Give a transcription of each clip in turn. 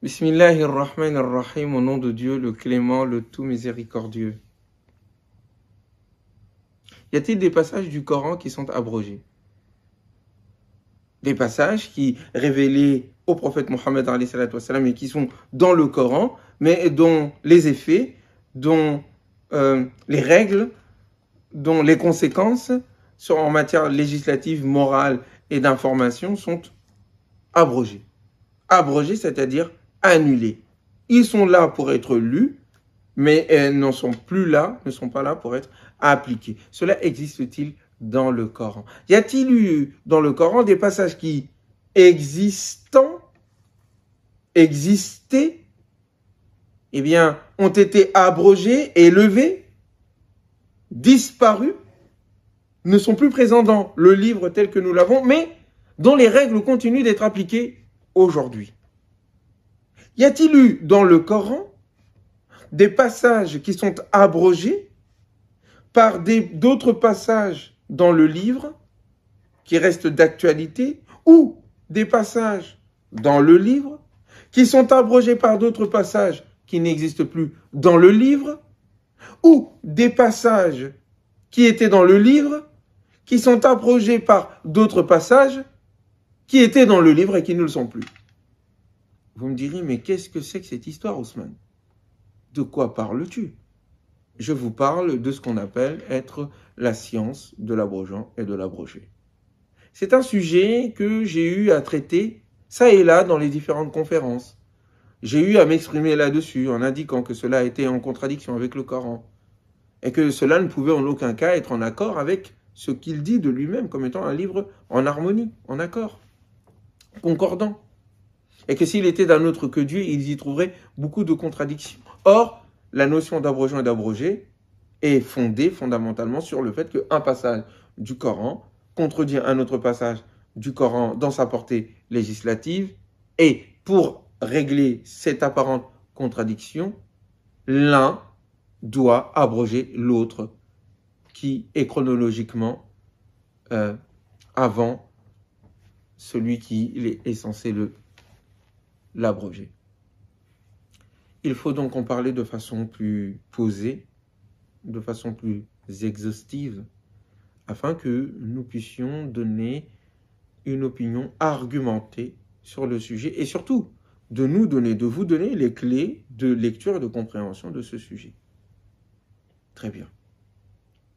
Bismillahirrahmanirrahim, au nom de Dieu, le clément, le tout miséricordieux. Y a-t-il des passages du Coran qui sont abrogés? Des passages qui révélés au prophète Mohammed et qui sont dans le Coran, mais dont les effets, dont les règles, dont les conséquences en matière législative, morale et d'information sont abrogés. Abrogés, c'est-à-dire annulés. Ils sont là pour être lus, mais ne sont pas là pour être appliqués. Cela existe-t-il dans le Coran? Y a-t-il eu dans le Coran des passages qui existaient, eh bien, ont été abrogés, élevés, disparus, ne sont plus présents dans le livre tel que nous l'avons, mais dont les règles continuent d'être appliquées aujourd'hui? Y a-t-il eu dans le Coran des passages qui sont abrogés par d'autres passages dans le livre qui restent d'actualité, ou des passages dans le livre qui sont abrogés par d'autres passages qui n'existent plus dans le livre, ou des passages qui étaient dans le livre qui sont abrogés par d'autres passages qui étaient dans le livre et qui ne le sont plus? Vous me direz, mais qu'est-ce que c'est que cette histoire, Ousmane? De quoi parles-tu? Je vous parle de ce qu'on appelle être la science de l'abrogeant et de l'abrogé. C'est un sujet que j'ai eu à traiter ça et là dans les différentes conférences. J'ai eu à m'exprimer là-dessus en indiquant que cela était en contradiction avec le Coran et que cela ne pouvait en aucun cas être en accord avec ce qu'il dit de lui-même comme étant un livre en harmonie, en accord, concordant. Et que s'il était d'un autre que Dieu, il y trouverait beaucoup de contradictions. Or, la notion d'abrogeant et d'abrogé est fondée fondamentalement sur le fait qu'un passage du Coran contredit un autre passage du Coran dans sa portée législative, et pour régler cette apparente contradiction, l'un doit abroger l'autre qui est chronologiquement avant celui qui est censé l'abroger. Il faut donc en parler de façon plus posée, de façon plus exhaustive, afin que nous puissions donner une opinion argumentée sur le sujet et surtout de vous donner les clés de lecture et de compréhension de ce sujet. Très bien.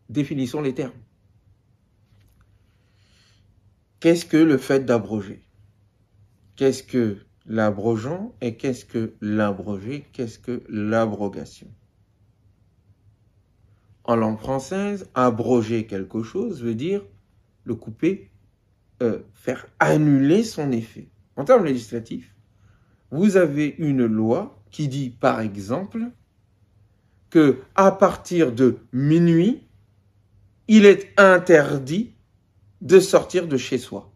Définissons les termes. Qu'est-ce que le fait d'abroger? Qu'est-ce que l'abrogeant et qu'est-ce que l'abrogé? Qu'est-ce que l'abrogation? En langue française, abroger quelque chose veut dire le couper, faire annuler son effet. En termes législatifs, vous avez une loi qui dit, par exemple, que à partir de minuit, il est interdit de sortir de chez soi.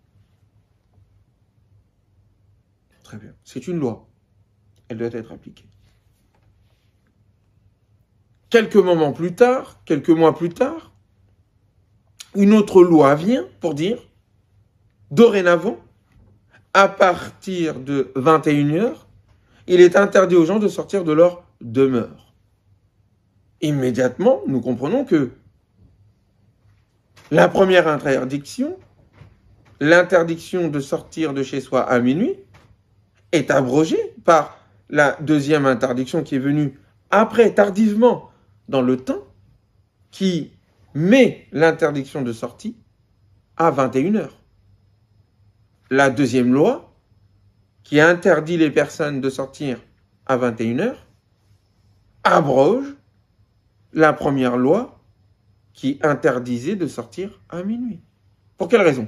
Très bien. C'est une loi. Elle doit être appliquée. Quelques mois plus tard, une autre loi vient pour dire, dorénavant, à partir de 21h, il est interdit aux gens de sortir de leur demeure. Immédiatement, nous comprenons que la première interdiction, l'interdiction de sortir de chez soi à minuit, est abrogée par la deuxième interdiction qui est venue après, tardivement, dans le temps, qui met l'interdiction de sortie à 21h. La deuxième loi, qui interdit les personnes de sortir à 21h, abroge la première loi qui interdisait de sortir à minuit. Pour quelle raison?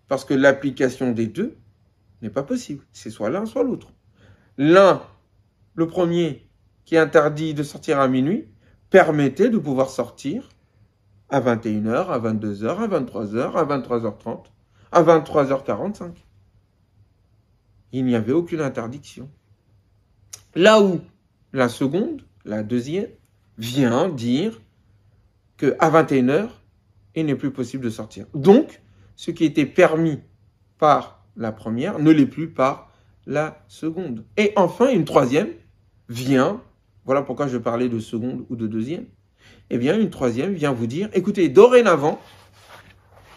Parce que l'application des deux n'est pas possible. C'est soit l'un, soit l'autre. L'un, le premier, qui interdit de sortir à minuit, permettait de pouvoir sortir à 21h, à 22h, à 23h, à 23h30, à 23h45. Il n'y avait aucune interdiction. Là où la seconde, la deuxième, vient dire qu'à 21h, il n'est plus possible de sortir. Donc, ce qui était permis par la première ne l'est plus par la seconde. Et enfin, une troisième vient, voilà pourquoi je parlais de seconde ou de deuxième, eh bien, une troisième vient vous dire, écoutez, dorénavant,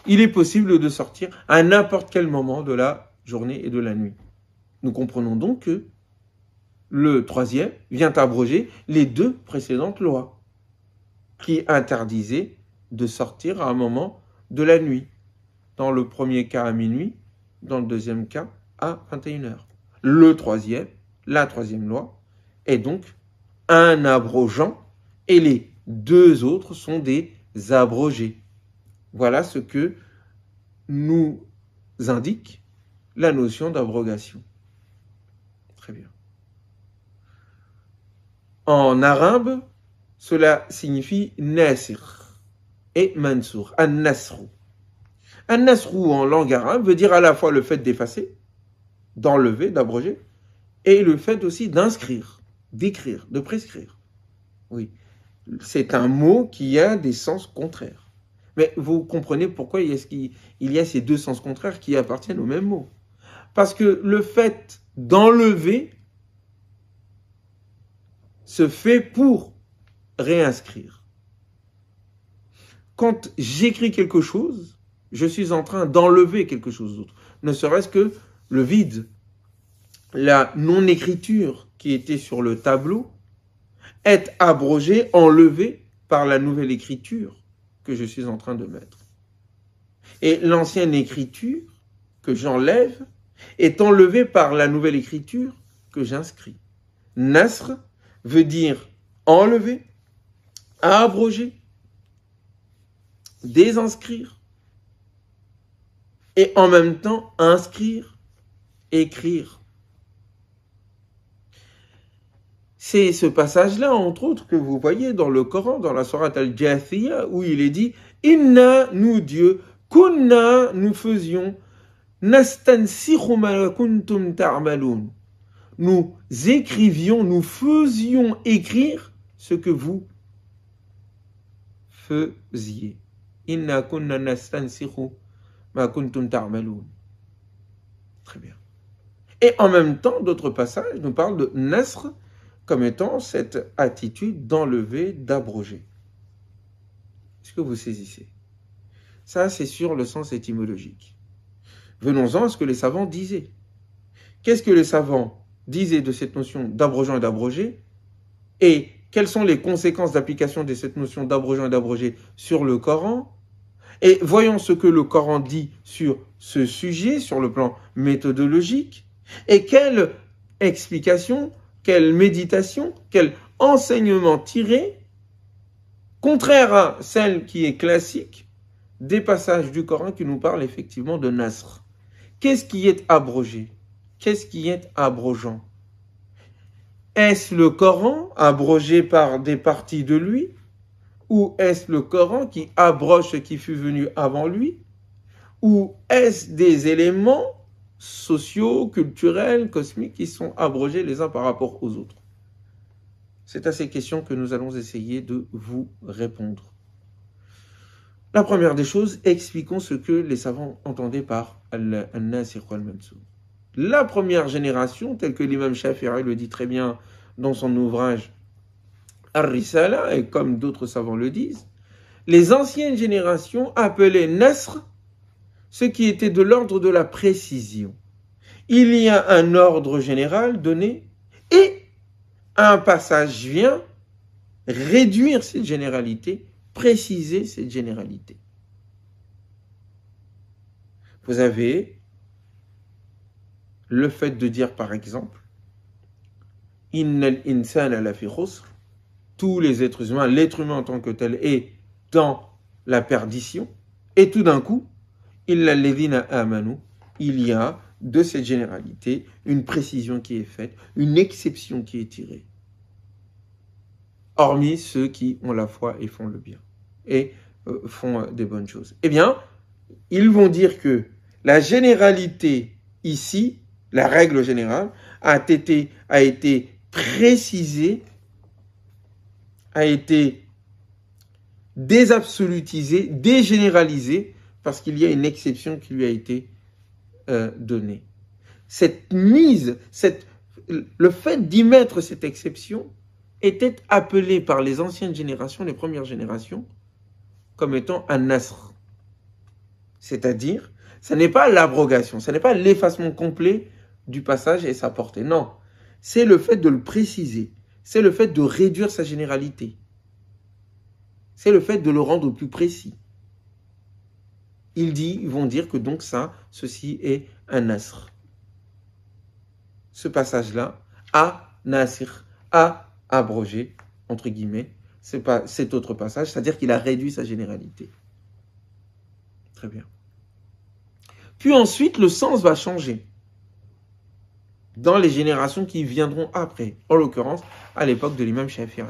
il est possible de sortir à n'importe quel moment de la journée et de la nuit. Nous comprenons donc que le troisième vient abroger les deux précédentes lois qui interdisaient de sortir à un moment de la nuit. Dans le premier cas à minuit, dans le deuxième cas à 21h. La troisième loi, est donc un abrogeant et les deux autres sont des abrogés. Voilà ce que nous indique la notion d'abrogation. Très bien. En arabe, cela signifie nasir et mansour, an-nasru. An-nasru en langue arabe veut dire à la fois le fait d'effacer, d'enlever, d'abroger, et le fait aussi d'inscrire, d'écrire, de prescrire. Oui, c'est un mot qui a des sens contraires. Mais vous comprenez pourquoi il y a ces deux sens contraires qui appartiennent au même mot. Parce que le fait d'enlever se fait pour réinscrire. Quand j'écris quelque chose, je suis en train d'enlever quelque chose d'autre. Ne serait-ce que le vide, la non-écriture qui était sur le tableau est abrogée, enlevée par la nouvelle écriture que je suis en train de mettre. Et l'ancienne écriture que j'enlève est enlevée par la nouvelle écriture que j'inscris. Nasr veut dire enlever, abroger, désinscrire et en même temps inscrire, écrire. C'est ce passage-là, entre autres, que vous voyez dans le Coran, dans la sourate Al-Jathiyah, où il est dit « Inna, nous Dieu, kunna, nous faisions, nastansikhu ma kuntum ta'maloun » nous écrivions, nous faisions écrire ce que vous faisiez. Inna kunna nastansikhu ma kuntum ta'maloun. Très bien. Et en même temps, d'autres passages nous parlent de nasr comme étant cette attitude d'enlever, d'abroger. Est-ce que vous saisissez? Ça, c'est sur le sens étymologique. Venons-en à ce que les savants disaient. Qu'est-ce que les savants disaient de cette notion d'abrogeant et d'abrogé? Et quelles sont les conséquences d'application de cette notion d'abrogeant et d'abrogé sur le Coran? Et voyons ce que le Coran dit sur ce sujet, sur le plan méthodologique. Et quelle explication, quelle méditation, quel enseignement tiré, contraire à celle qui est classique, des passages du Coran qui nous parlent effectivement de Nasr. Qu'est-ce qui est abrogé? Qu'est-ce qui est abrogeant? Est-ce le Coran abrogé par des parties de lui? Ou est-ce le Coran qui abroge ce qui fut venu avant lui? Ou est-ce des éléments sociaux, culturels, cosmiques qui sont abrogés les uns par rapport aux autres? C'est à ces questions que nous allons essayer de vous répondre. La première des choses, expliquons ce que les savants entendaient par al-Nasikh wal-Mansukh. La première génération, telle que l'imam Shafi'i le dit très bien dans son ouvrage Ar-Risala, et comme d'autres savants le disent, les anciennes générations appelaient Nasr ce qui était de l'ordre de la précision. Il y a un ordre général donné et un passage vient réduire cette généralité, préciser cette généralité. Vous avez le fait de dire par exemple Innal insana lafi khusr, tous les êtres humains, l'être humain en tant que tel est dans la perdition, et tout d'un coup, illa alladhina amanu, il y a de cette généralité une précision qui est faite, une exception qui est tirée. Hormis ceux qui ont la foi et font le bien, et font des bonnes choses. Eh bien, ils vont dire que la généralité ici, la règle générale, a été précisée, a été désabsolutisée, dégénéralisée, parce qu'il y a une exception qui lui a été donnée. cette mise, le fait d'y mettre cette exception était appelé par les anciennes générations, les premières générations, comme étant un nasr. C'est-à-dire, ce n'est pas l'abrogation, ce n'est pas l'effacement complet du passage et sa portée. Non, c'est le fait de le préciser, c'est le fait de réduire sa généralité. C'est le fait de le rendre plus précis. Ils vont dire que donc ceci est un nasr. Ce passage-là a nasir, a abrogé, entre guillemets, cet autre passage, c'est-à-dire qu'il a réduit sa généralité. Très bien. Puis ensuite, le sens va changer dans les générations qui viendront après, en l'occurrence, à l'époque de l'imam Shafi'i.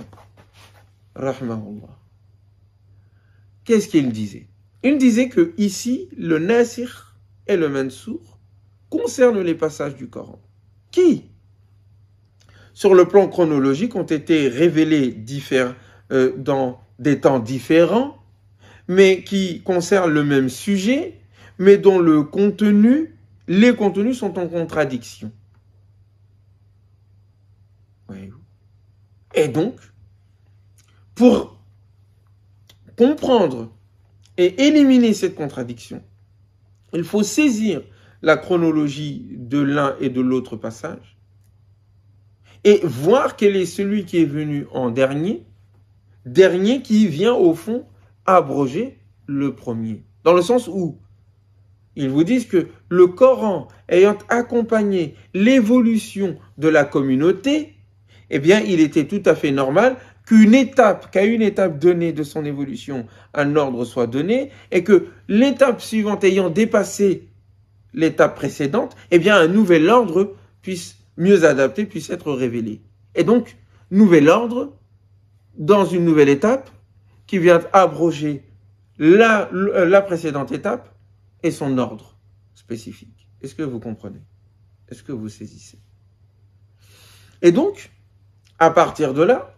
Rahimahullah. Qu'est-ce qu'il disait? Il disait que ici, le nasir et le mansour concernent les passages du Coran qui, sur le plan chronologique, ont été révélés dans des temps différents, mais qui concernent le même sujet, mais dont les contenus sont en contradiction. Et donc, pour comprendre et éliminer cette contradiction, il faut saisir la chronologie de l'un et de l'autre passage et voir quel est celui qui est venu en dernier qui vient au fond abroger le premier. Dans le sens où ils vous disent que le Coran ayant accompagné l'évolution de la communauté, eh bien, il était tout à fait normal qu'à une étape donnée de son évolution, un ordre soit donné, et que l'étape suivante ayant dépassé l'étape précédente, eh bien, un nouvel ordre mieux adapté puisse être révélé. Et donc, nouvel ordre, dans une nouvelle étape, qui vient abroger la précédente étape et son ordre spécifique. Est-ce que vous comprenez? Est-ce que vous saisissez? Et donc, à partir de là,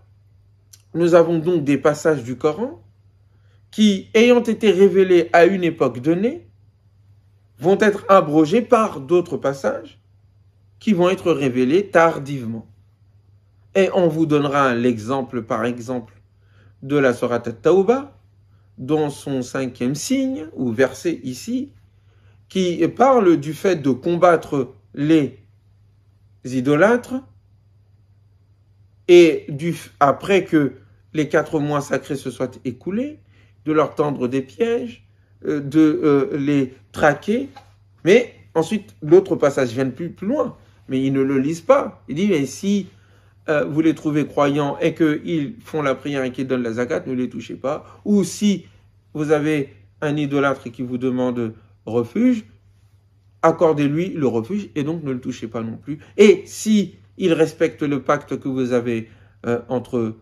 nous avons donc des passages du Coran qui, ayant été révélés à une époque donnée, vont être abrogés par d'autres passages qui vont être révélés tardivement. Et on vous donnera l'exemple, par exemple, de la sourate At-Tawbah, dans son 5e signe, ou verset ici, qui parle du fait de combattre les idolâtres, et après que les 4 mois sacrés se soient écoulés, de leur tendre des pièges, de les traquer. Mais ensuite, l'autre passage vient plus loin, mais ils ne le lisent pas. Il dit, mais si vous les trouvez croyants et qu'ils font la prière et qu'ils donnent la zakat, ne les touchez pas. Ou si vous avez un idolâtre qui vous demande refuge, accordez-lui le refuge et donc ne le touchez pas non plus. Et si il respecte le pacte que vous avez entre eux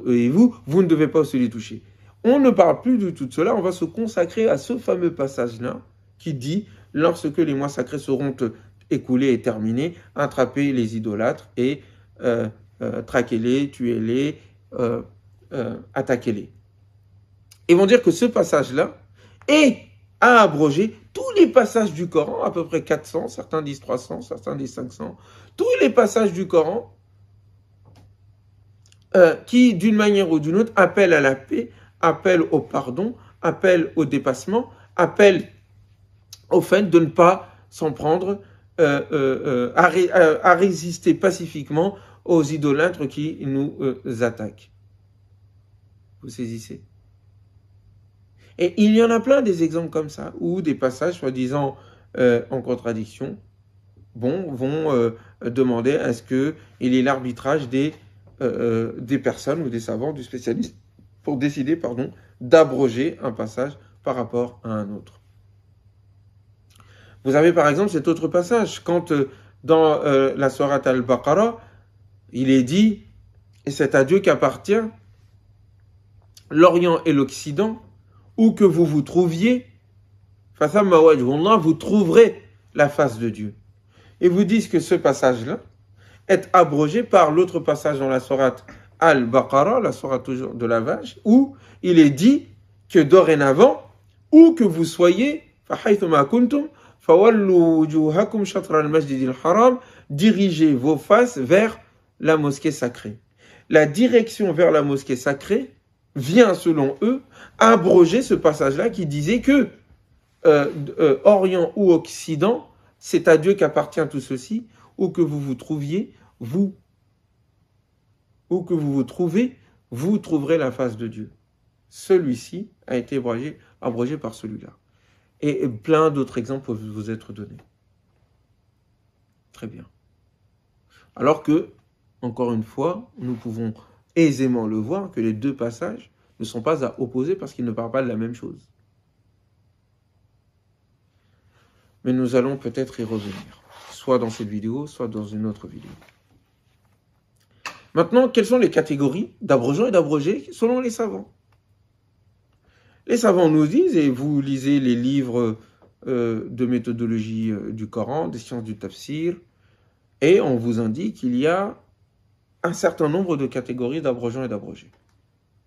et vous, vous ne devez pas aussi les toucher. On ne parle plus du tout de cela, on va se consacrer à ce fameux passage-là qui dit, lorsque les mois sacrés seront écoulés et terminés, attrapez les idolâtres et traquez-les, tuez-les, attaquez-les. Ils vont dire que ce passage-là a abrogé tous les passages du Coran, à peu près 400, certains disent 300, certains disent 500, tous les passages du Coran qui, d'une manière ou d'une autre, appellent à la paix, appellent au pardon, appellent au dépassement, appellent au fait de ne pas s'en prendre à résister pacifiquement aux idolâtres qui nous attaquent. Vous saisissez? Et il y en a plein des exemples comme ça, où des passages soi-disant en contradiction vont demander à ce qu'il y ait l'arbitrage des personnes ou des savants, du spécialiste, pour décider d'abroger un passage par rapport à un autre. Vous avez par exemple cet autre passage, quand dans la sourate Al-Baqarah, il est dit, et c'est à Dieu qu'appartient l'Orient et l'Occident, où que vous vous trouviez, vous trouverez la face de Dieu. Et vous disent que ce passage-là est abrogé par l'autre passage dans la sourate Al-Baqarah, la sourate toujours de la vache, où il est dit que dorénavant, où que vous soyez, فَوَلُّوا وُجُوهَكُمْ شَطْرَ الْمَسْجِدِ الْحَرَامِ, dirigez vos faces vers la mosquée sacrée. La direction vers la mosquée sacrée vient, selon eux, abroger ce passage-là qui disait que Orient ou Occident, c'est à Dieu qu'appartient tout ceci, où que vous vous trouviez, vous trouverez la face de Dieu. Celui-ci a été abrogé par celui-là. Et plein d'autres exemples peuvent vous être donnés. Très bien. Alors que, encore une fois, nous pouvons aisément le voir que les deux passages ne sont pas à opposer parce qu'ils ne parlent pas de la même chose. Mais nous allons peut-être y revenir, soit dans cette vidéo, soit dans une autre vidéo. Maintenant, quelles sont les catégories d'abrogeants et d'abrogés selon les savants? Les savants nous disent, et vous lisez les livres de méthodologie du Coran, des sciences du tafsir, et on vous indique qu'il y a un certain nombre de catégories d'abrogeants et d'abrogés.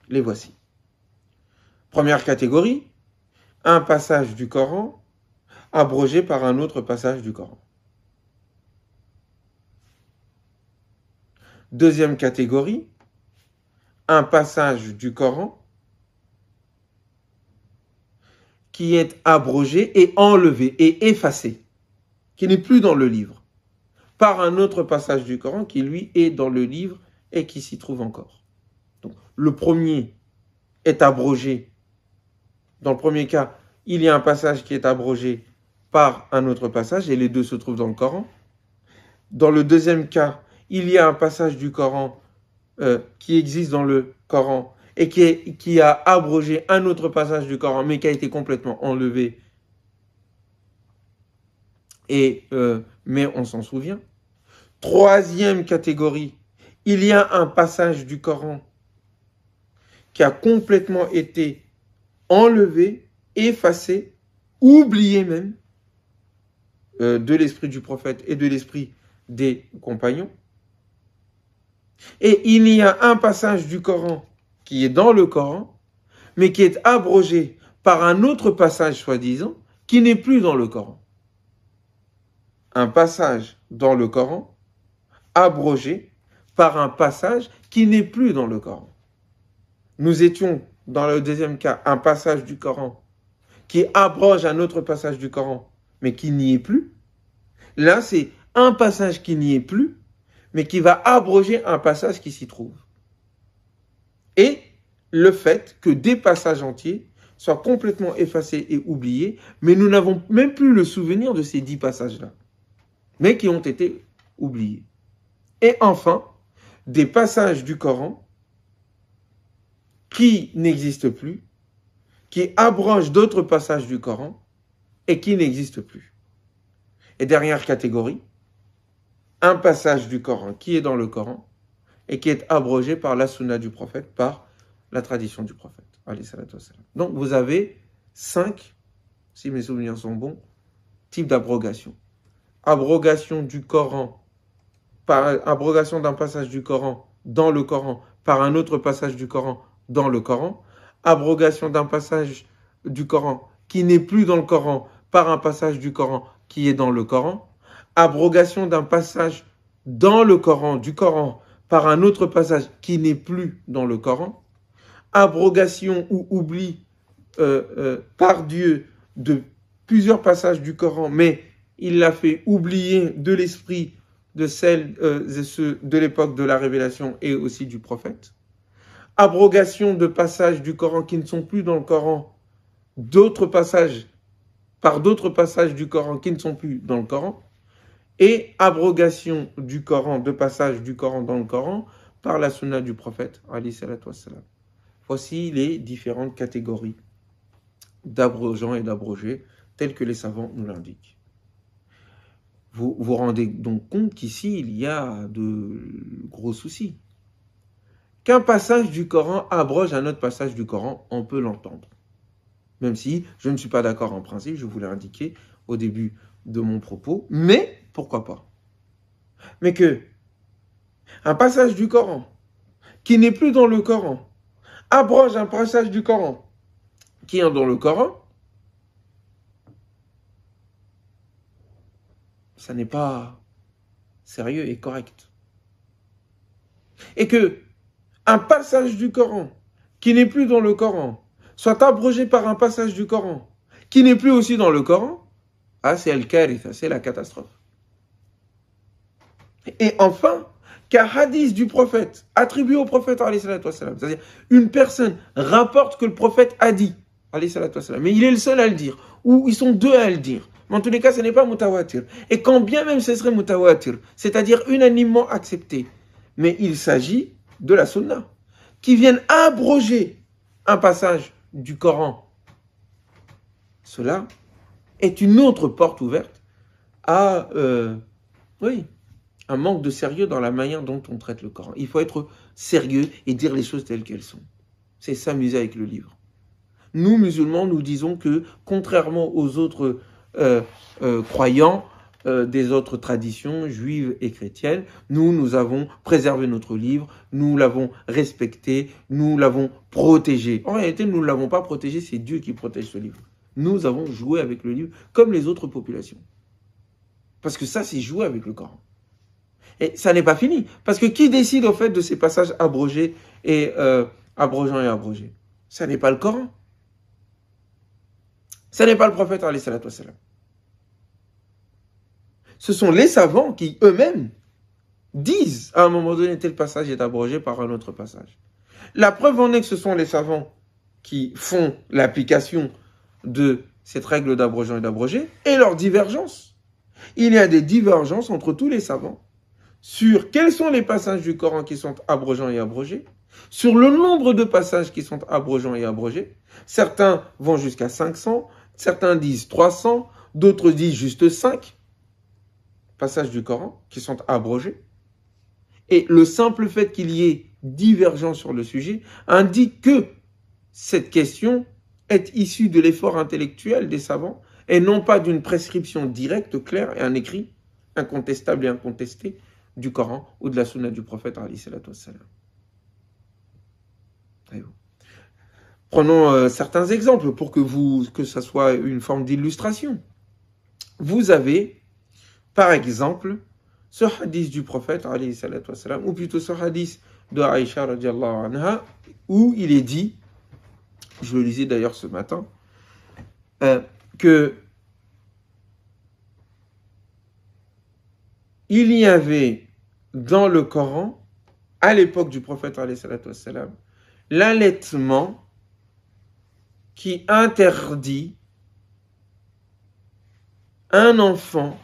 Les voici. Première catégorie, un passage du Coran abrogé par un autre passage du Coran. Deuxième catégorie, un passage du Coran qui est abrogé et enlevé et effacé, qui n'est plus dans le livre, par un autre passage du Coran qui, lui, est dans le livre et qui s'y trouve encore. Donc, le premier est abrogé. Dans le premier cas, il y a un passage qui est abrogé par un autre passage et les deux se trouvent dans le Coran. Dans le deuxième cas, il y a un passage du Coran qui existe dans le Coran et qui a abrogé un autre passage du Coran, mais qui a été complètement enlevé. Mais on s'en souvient. Troisième catégorie, il y a un passage du Coran qui a complètement été enlevé, effacé, oublié même, de l'esprit du prophète et de l'esprit des compagnons. Et il y a un passage du Coran qui est dans le Coran, mais qui est abrogé par un autre passage soi-disant, qui n'est plus dans le Coran. Un passage dans le Coran, abrogé par un passage qui n'est plus dans le Coran. Nous étions, dans le deuxième cas, un passage du Coran qui abroge un autre passage du Coran, mais qui n'y est plus. Là, c'est un passage qui n'y est plus, mais qui va abroger un passage qui s'y trouve. Et le fait que des passages entiers soient complètement effacés et oubliés, mais nous n'avons même plus le souvenir de ces 10 passages-là, mais qui ont été oubliés. Et enfin, des passages du Coran qui n'existent plus, qui abrogent d'autres passages du Coran et qui n'existent plus. Et dernière catégorie, un passage du Coran qui est dans le Coran et qui est abrogé par la sunna du prophète, par la tradition du prophète. Donc vous avez 5, si mes souvenirs sont bons, types d'abrogation. Abrogation du Coran, abrogation d'un passage du Coran dans le Coran par un autre passage du Coran dans le Coran. Abrogation d'un passage du Coran qui n'est plus dans le Coran par un passage du Coran qui est dans le Coran. Abrogation d'un passage dans le Coran, du Coran, par un autre passage qui n'est plus dans le Coran. Abrogation ou oubli par Dieu de plusieurs passages du Coran, mais il l'a fait oublier de l'esprit de celles et ceux de l'époque de la révélation et aussi du prophète. Abrogation de passages du Coran qui ne sont plus dans le Coran, par d'autres passages du Coran qui ne sont plus dans le Coran, et abrogation du Coran, de passages du Coran dans le Coran, par la sunna du prophète, alayhi salatu wassalam. Voici les différentes catégories d'abrogeants et d'abrogés, telles que les savants nous l'indiquent. Vous vous rendez donc compte qu'ici, il y a de gros soucis. Qu'un passage du Coran abroge un autre passage du Coran, on peut l'entendre. Même si je ne suis pas d'accord en principe, je vous l'ai indiqué au début de mon propos, mais pourquoi pas. Mais que un passage du Coran qui n'est plus dans le Coran abroge un passage du Coran qui est dans le Coran, ça n'est pas sérieux et correct. Et que un passage du Coran qui n'est plus dans le Coran soit abrogé par un passage du Coran qui n'est plus aussi dans le Coran, c'est al-karitha, c'est la catastrophe. Et enfin, qu'un hadith du prophète, attribué au prophète, c'est-à-dire une personne rapporte que le prophète a dit, mais il est le seul à le dire, ou ils sont deux à le dire. Mais en tous les cas, ce n'est pas mutawatir. Et quand bien même ce serait mutawatir, c'est-à-dire unanimement accepté, mais il s'agit de la sunna, qui viennent abroger un passage du Coran. Cela est une autre porte ouverte à, un manque de sérieux dans la manière dont on traite le Coran. Il faut être sérieux et dire les choses telles qu'elles sont. C'est s'amuser avec le livre. Nous, musulmans, nous disons que, contrairement aux autres croyants des autres traditions juives et chrétiennes, nous avons préservé notre livre, nous l'avons respecté, nous l'avons protégé. En réalité, nous ne l'avons pas protégé, c'est Dieu qui protège ce livre. Nous avons joué avec le livre comme les autres populations. Parce que ça, c'est jouer avec le Coran. Et ça n'est pas fini. Parce que qui décide au fait de ces passages abrogés et abrogeants et abrogés? Ça n'est pas le Coran. Ça n'est pas le prophète alayhi salatu wassalam. Ce sont les savants qui eux-mêmes disent à un moment donné tel passage est abrogé par un autre passage. La preuve en est que ce sont les savants qui font l'application de cette règle d'abrogeant et d'abrogé et leur divergence. Il y a des divergences entre tous les savants sur quels sont les passages du Coran qui sont abrogeants et abrogés, sur le nombre de passages qui sont abrogeants et abrogés. Certains vont jusqu'à 500, certains disent 300, d'autres disent juste 5 passages du Coran qui sont abrogés. Et le simple fait qu'il y ait divergence sur le sujet indique que cette question est issue de l'effort intellectuel des savants et non pas d'une prescription directe, claire et un écrit incontestable et incontesté du Coran ou de la sunna du prophète alayhi salatu wassalam. Prenons certains exemples pour que ça soit une forme d'illustration. Vous avez, par exemple, ce hadith du prophète alayhi salatu wassalam, ou plutôt ce hadith de Aïcha radiallahu anha, où il est dit, je le lisais d'ailleurs ce matin, que il y avait dans le Coran, à l'époque du prophète alayhi salatu wassalam, l'allaitement qui interdit un enfant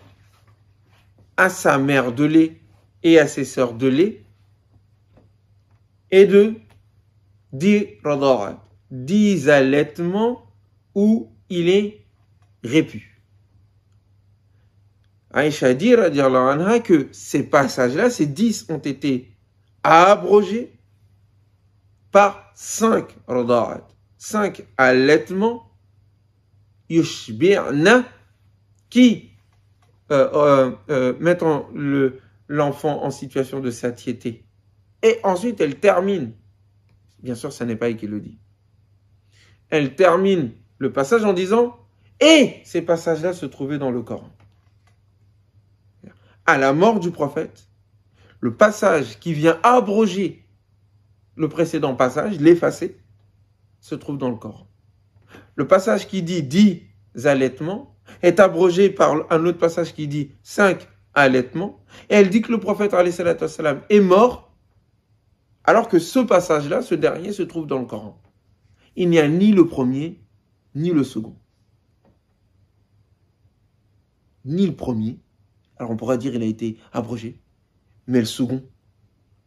à sa mère de lait et à ses sœurs de lait et de 10 allaitements où il est répu. Aïcha dit, radiallahu anha, que ces passages-là, ces 10 ont été abrogés par 5 rada'at, 5 allaitements yushbi'na qui mettent l'enfant en situation de satiété. Et ensuite, elle termine, bien sûr, ça n'est pas elle qui le dit, elle termine le passage en disant « Et ces passages-là se trouvaient dans le Coran ». À la mort du prophète, le passage qui vient abroger le précédent passage, l'effacer, se trouve dans le Coran. Le passage qui dit 10 allaitements est abrogé par un autre passage qui dit 5 allaitements. Et elle dit que le prophète alayhi salatu wassalam est mort, alors que ce passage-là, ce dernier, se trouve dans le Coran. Il n'y a ni le premier, ni le second. Ni le premier. Alors on pourra dire il a été abrogé. Mais le second,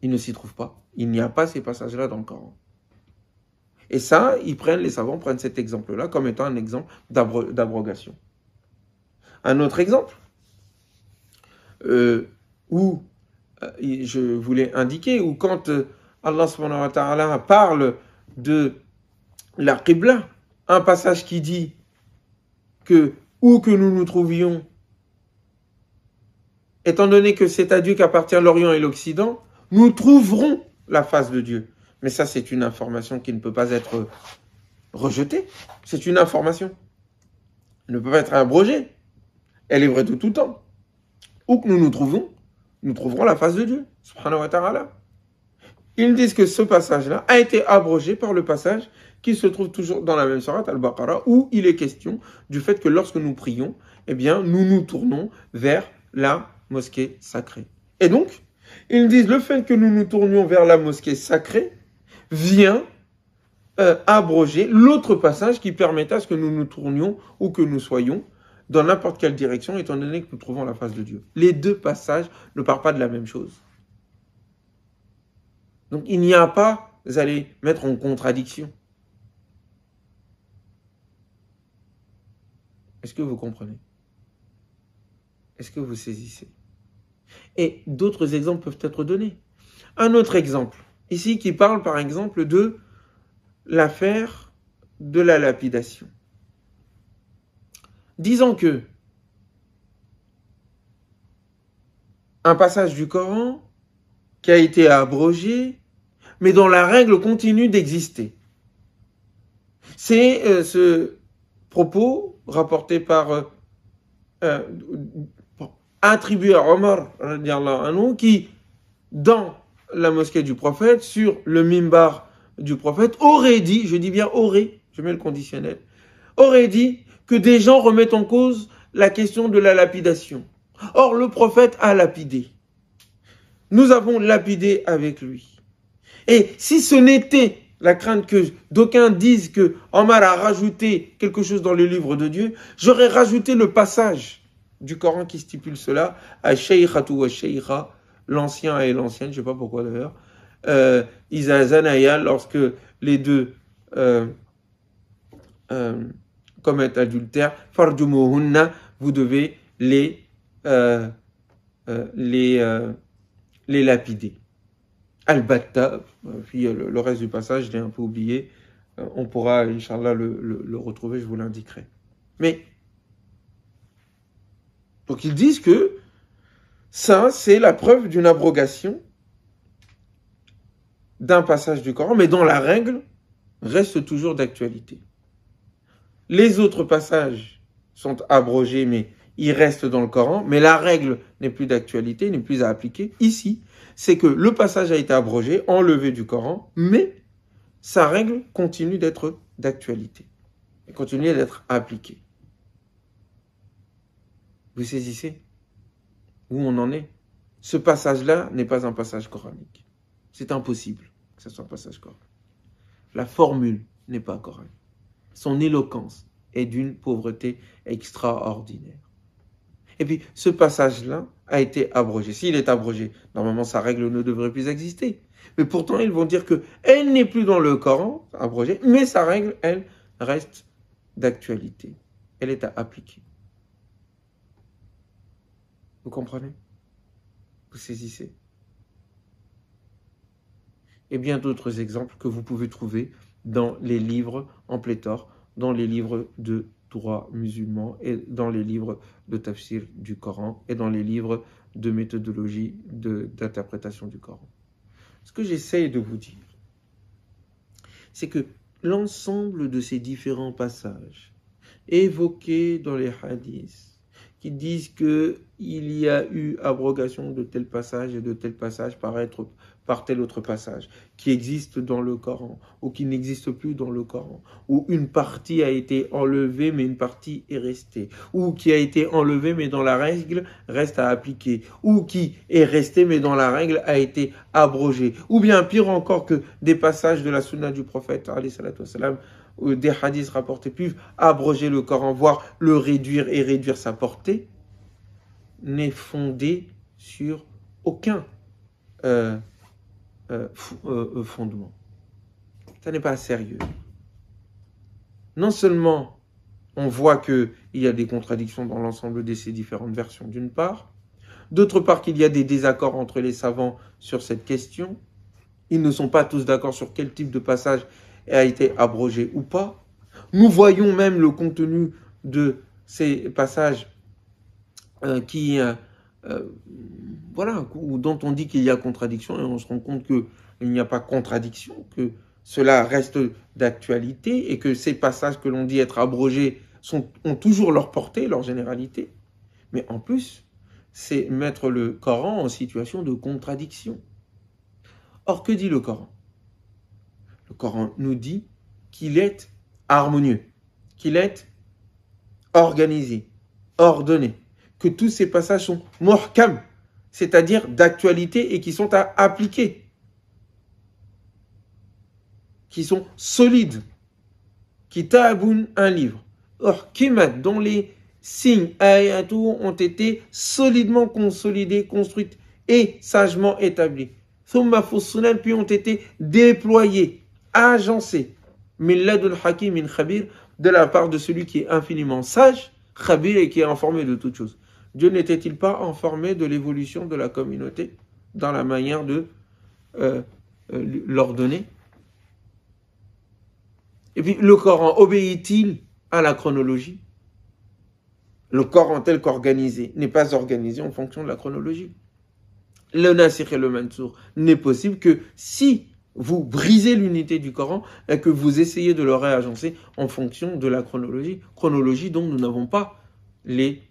il ne s'y trouve pas. Il n'y a pas ces passages-là dans le Coran. Et ça, les savants prennent cet exemple-là comme étant un exemple d'abrogation. Un autre exemple, où je voulais indiquer, où quand Allah subhanahu wa ta'ala parle de la Qibla, un passage qui dit que où que nous nous trouvions, étant donné que c'est à Dieu qu'appartient l'Orient et l'Occident, nous trouverons la face de Dieu. Mais ça, c'est une information qui ne peut pas être rejetée. C'est une information. Elle ne peut pas être abrogée. Elle est vraie de tout temps. où que nous nous trouvons, nous trouverons la face de Dieu, subhanahu wa ta'ala. Ils disent que ce passage-là a été abrogé par le passage qui se trouve toujours dans la même sourate Al-Baqarah, où il est question du fait que lorsque nous prions, eh bien, nous nous tournons vers la mosquée sacrée. Et donc, ils disent le fait que nous nous tournions vers la mosquée sacrée vient abroger l'autre passage qui permettait à ce que nous nous tournions ou que nous soyons dans n'importe quelle direction, étant donné que nous trouvons la face de Dieu. Les deux passages ne parlent pas de la même chose. Donc, il n'y a pas, vous allez mettre en contradiction. Est-ce que vous comprenez? Est-ce que vous saisissez? Et d'autres exemples peuvent être donnés. Un autre exemple, ici, qui parle par exemple de l'affaire de la lapidation. Disons que un passage du Coran qui a été abrogé, mais dont la règle continue d'exister. C'est ce propos rapporté par attribué à Omar qui, dans la mosquée du prophète, sur le mimbar du prophète, aurait dit, je dis bien aurait, je mets le conditionnel, aurait dit que des gens remettent en cause la question de la lapidation. Or, le prophète a lapidé. Nous avons lapidé avec lui. Et si ce n'était la crainte que d'aucuns disent que Omar a rajouté quelque chose dans le livre de Dieu, j'aurais rajouté le passage du Coran qui stipule cela, à Shaykhatu wa Shaykha, l'ancien et l'ancienne, je ne sais pas pourquoi d'ailleurs, Iza Zanaya, lorsque les deux commettent adultère, Farjumuhunna, vous devez les lapider. Al-Batta, puis le reste du passage, je l'ai un peu oublié, on pourra, Inch'Allah, le retrouver, je vous l'indiquerai. Mais, donc ils disent que ça, c'est la preuve d'une abrogation d'un passage du Coran, mais dont la règle reste toujours d'actualité. Les autres passages sont abrogés, mais ils restent dans le Coran, mais la règle n'est plus d'actualité, n'est plus à appliquer. Ici, c'est que le passage a été abrogé, enlevé du Coran, mais sa règle continue d'être d'actualité, et continue d'être appliquée. Vous saisissez où on en est? Ce passage-là n'est pas un passage coranique. C'est impossible que ce soit un passage coranique. La formule n'est pas coranique. Son éloquence est d'une pauvreté extraordinaire. Et puis, ce passage-là a été abrogé. S'il est abrogé, normalement, sa règle ne devrait plus exister. Mais pourtant, ils vont dire qu'elle n'est plus dans le Coran, abrogée, mais sa règle, elle, reste d'actualité. Elle est à appliquer. Vous comprenez? Vous saisissez? Et bien d'autres exemples que vous pouvez trouver dans les livres en pléthore, dans les livres de droit musulman et dans les livres de tafsir du Coran et dans les livres de méthodologie d'interprétation du Coran. Ce que j'essaye de vous dire, c'est que l'ensemble de ces différents passages évoqués dans les hadiths qui disent qu'il y a eu abrogation de tel passage et de tel passage par tel autre passage, qui existe dans le Coran, ou qui n'existe plus dans le Coran, ou une partie a été enlevée, mais une partie est restée, ou qui a été enlevée, mais dans la règle reste à appliquer, ou qui est resté, mais dans la règle a été abrogé, ou bien pire encore que des passages de la sunna du prophète, alayhi salatu wassalam, des hadiths rapportés peuvent abroger le Coran, voire le réduire et réduire sa portée, n'est fondé sur aucun fondement. Ça n'est pas sérieux. Non seulement on voit qu'il y a des contradictions dans l'ensemble de ces différentes versions d'une part, d'autre part qu'il y a des désaccords entre les savants sur cette question, ils ne sont pas tous d'accord sur quel type de passage a été abrogé ou pas. Nous voyons même le contenu de ces passages dont on dit qu'il y a contradiction, et on se rend compte qu'il n'y a pas contradiction, que cela reste d'actualité, et que ces passages que l'on dit être abrogés ont toujours leur portée, leur généralité. Mais en plus, c'est mettre le Coran en situation de contradiction. Or, que dit le Coran? Le Coran nous dit qu'il est harmonieux, qu'il est organisé, ordonné, que tous ces passages sont muhkam, c'est-à-dire d'actualité et qui sont à appliquer, qui sont solides, qui taboun un livre, kimat, dont les signes ayatou ont été solidement consolidés, construits et sagement établis. Thumma fussulan, puis ont été déployés, agencés, milladul hakim min khabir, de la part de celui qui est infiniment sage, khabir, et qui est informé de toutes choses. Dieu n'était-il pas informé de l'évolution de la communauté dans la manière de l'ordonner? Et puis, le Coran obéit-il à la chronologie? Le Coran tel qu'organisé n'est pas organisé en fonction de la chronologie. Le Nasikh et le Mansour n'est possible que si vous brisez l'unité du Coran et que vous essayez de le réagencer en fonction de la chronologie dont nous n'avons pas les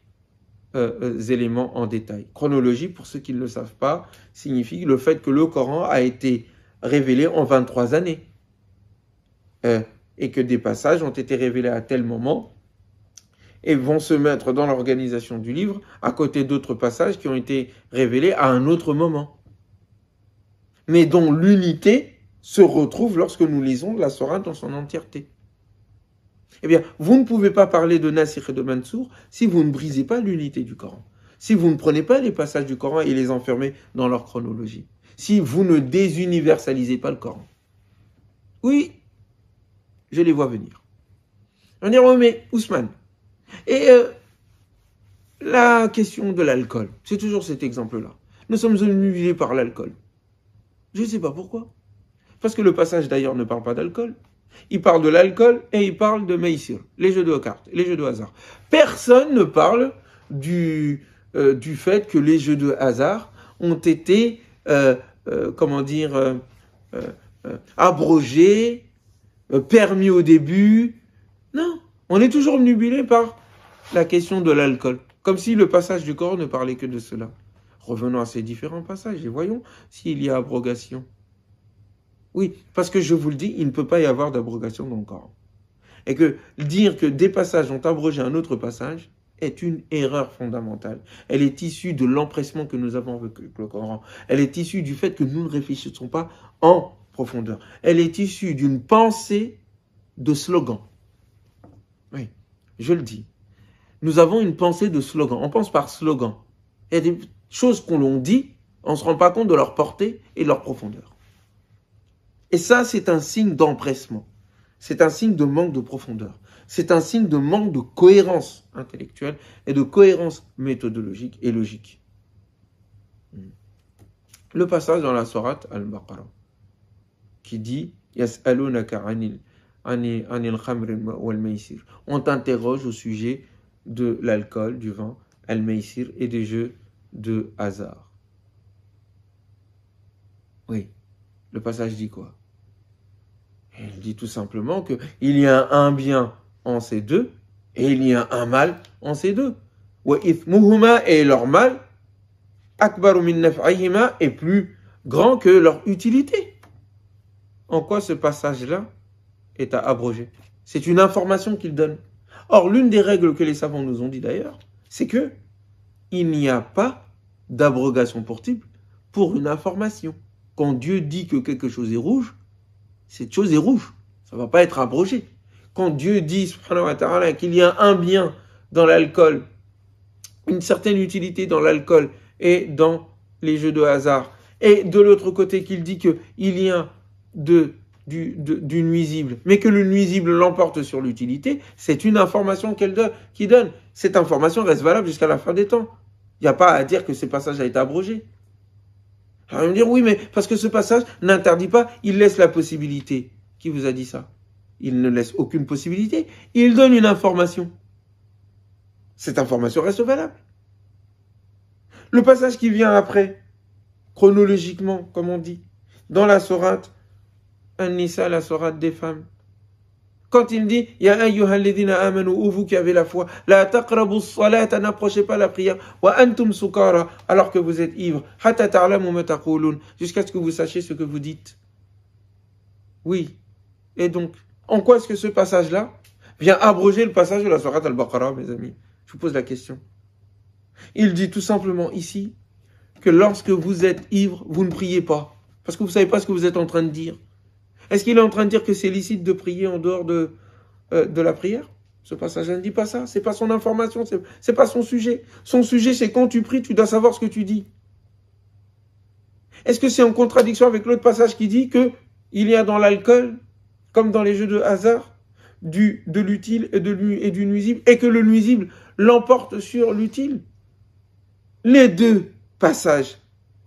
éléments en détail. Chronologie, pour ceux qui ne le savent pas, signifie le fait que le Coran a été révélé en 23 années et que des passages ont été révélés à tel moment et vont se mettre dans l'organisation du livre à côté d'autres passages qui ont été révélés à un autre moment, mais dont l'unité se retrouve lorsque nous lisons la Sourate dans son entièreté. Eh bien, vous ne pouvez pas parler de Nasikh et de Mansour si vous ne brisez pas l'unité du Coran, si vous ne prenez pas les passages du Coran et les enfermez dans leur chronologie, si vous ne désuniversalisez pas le Coran. Oui, je les vois venir. On dirait, oh, mais Ousmane, et la question de l'alcool, c'est toujours cet exemple-là. Nous sommes obnubilés par l'alcool. Je ne sais pas pourquoi. Parce que le passage d'ailleurs ne parle pas d'alcool. Il parle de l'alcool et il parle de Meissir, les jeux de cartes, les jeux de hasard. Personne ne parle du fait que les jeux de hasard ont été, abrogés, permis au début. Non, on est toujours obnubilé par la question de l'alcool, comme si le passage du Coran ne parlait que de cela. Revenons à ces différents passages et voyons s'il y a abrogation. Oui, parce que je vous le dis, il ne peut pas y avoir d'abrogation dans le Coran. Et que dire que des passages ont abrogé un autre passage est une erreur fondamentale. Elle est issue de l'empressement que nous avons avec le Coran. Elle est issue du fait que nous ne réfléchissons pas en profondeur. Elle est issue d'une pensée de slogan. Oui, je le dis. Nous avons une pensée de slogan. On pense par slogan. Il y a des choses qu'on l'on dit, on ne se rend pas compte de leur portée et de leur profondeur. Et ça, c'est un signe d'empressement. C'est un signe de manque de profondeur. C'est un signe de manque de cohérence intellectuelle et de cohérence méthodologique et logique. Le passage dans la sourate Al-Baqarah qui dit « Yas'alunaka anil khamri wal maysir » on t'interroge au sujet de l'alcool, du vin, al-maysir et des jeux de hasard. Oui, le passage dit quoi? Il dit tout simplement qu'il y a un bien en ces deux et il y a un mal en ces deux. Wa ithmuhuma, et leur mal, akbaru min naf'ihima, est plus grand que leur utilité. En quoi ce passage-là est à abroger? C'est une information qu'il donne. Or, l'une des règles que les savants nous ont dit d'ailleurs, c'est que il n'y a pas d'abrogation possible pour une information. Quand Dieu dit que quelque chose est rouge, cette chose est rouge. Ça ne va pas être abrogé. Quand Dieu dit, subhanahu wa ta'ala, qu'il y a un bien dans l'alcool, une certaine utilité dans l'alcool et dans les jeux de hasard, et de l'autre côté qu'il dit qu'il y a du nuisible, mais que le nuisible l'emporte sur l'utilité, c'est une information qui donne. Cette information reste valable jusqu'à la fin des temps. Il n'y a pas à dire que ce passage a été abrogé. Alors, il va me dire, oui, mais parce que ce passage n'interdit pas, il laisse la possibilité. Qui vous a dit ça? Il ne laisse aucune possibilité. Il donne une information. Cette information reste valable. Le passage qui vient après, chronologiquement, comme on dit, dans la sourate An-Nisa, la sourate des femmes. quand il dit « Ya ayyuhalladhina amanu » ou vous qui avez la foi, « La taqrabu s-salata » n'approchez pas la prière, « Wa antum sukara » alors que vous êtes ivre, « Hatta ta'lamu ma taqulun » jusqu'à ce que vous sachiez ce que vous dites. Oui. Et donc, en quoi est-ce que ce passage-là vient abroger le passage de la sourate Al-Baqarah, mes amis? Je vous pose la question. Il dit tout simplement ici que lorsque vous êtes ivre, vous ne priez pas. Parce que vous ne savez pas ce que vous êtes en train de dire. Est-ce qu'il est en train de dire que c'est licite de prier en dehors de la prière? Ce passage ne dit pas ça. C'est pas son information, c'est pas son sujet. Son sujet, c'est quand tu pries, tu dois savoir ce que tu dis. Est-ce que c'est en contradiction avec l'autre passage qui dit que il y a dans l'alcool, comme dans les jeux de hasard, de l'utile et du nuisible, et que le nuisible l'emporte sur l'utile? Les deux passages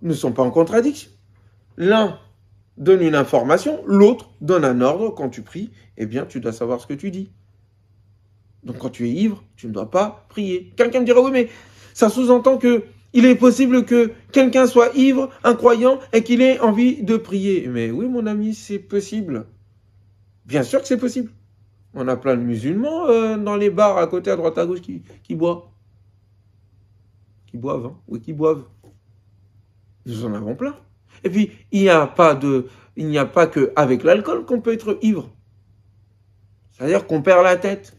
ne sont pas en contradiction. L'un donne une information, l'autre donne un ordre. Quand tu pries, eh bien, tu dois savoir ce que tu dis. Donc, quand tu es ivre, tu ne dois pas prier. Quelqu'un me dira, oui, mais ça sous-entend que il est possible que quelqu'un soit ivre, un croyant, et qu'il ait envie de prier. Mais oui, mon ami, c'est possible. Bien sûr que c'est possible. On a plein de musulmans dans les bars à côté, à droite, à gauche, qui boivent. Qui boivent, hein? Oui, qui boivent. Nous en avons plein. Et puis, il n'y a pas qu'avec l'alcool qu'on peut être ivre. C'est-à-dire qu'on perd la tête.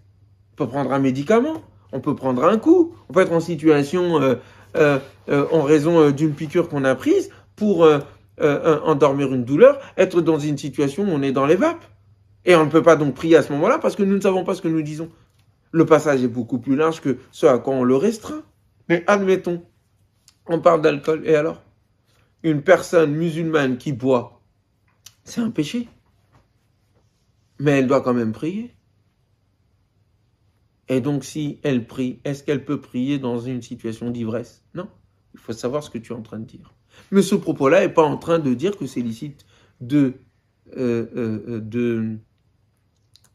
On peut prendre un médicament, on peut prendre un coup, on peut être en situation, en raison d'une piqûre qu'on a prise, pour endormir une douleur, être dans une situation où on est dans les vapes. Et on ne peut pas donc prier à ce moment-là parce que nous ne savons pas ce que nous disons. Le passage est beaucoup plus large que ce à quoi on le restreint. Mais admettons, on parle d'alcool, et alors? Une personne musulmane qui boit, c'est un péché. Mais elle doit quand même prier. Et donc, si elle prie, est-ce qu'elle peut prier dans une situation d'ivresse? Non. Il faut savoir ce que tu es en train de dire. Mais ce propos-là n'est pas en train de dire que c'est licite de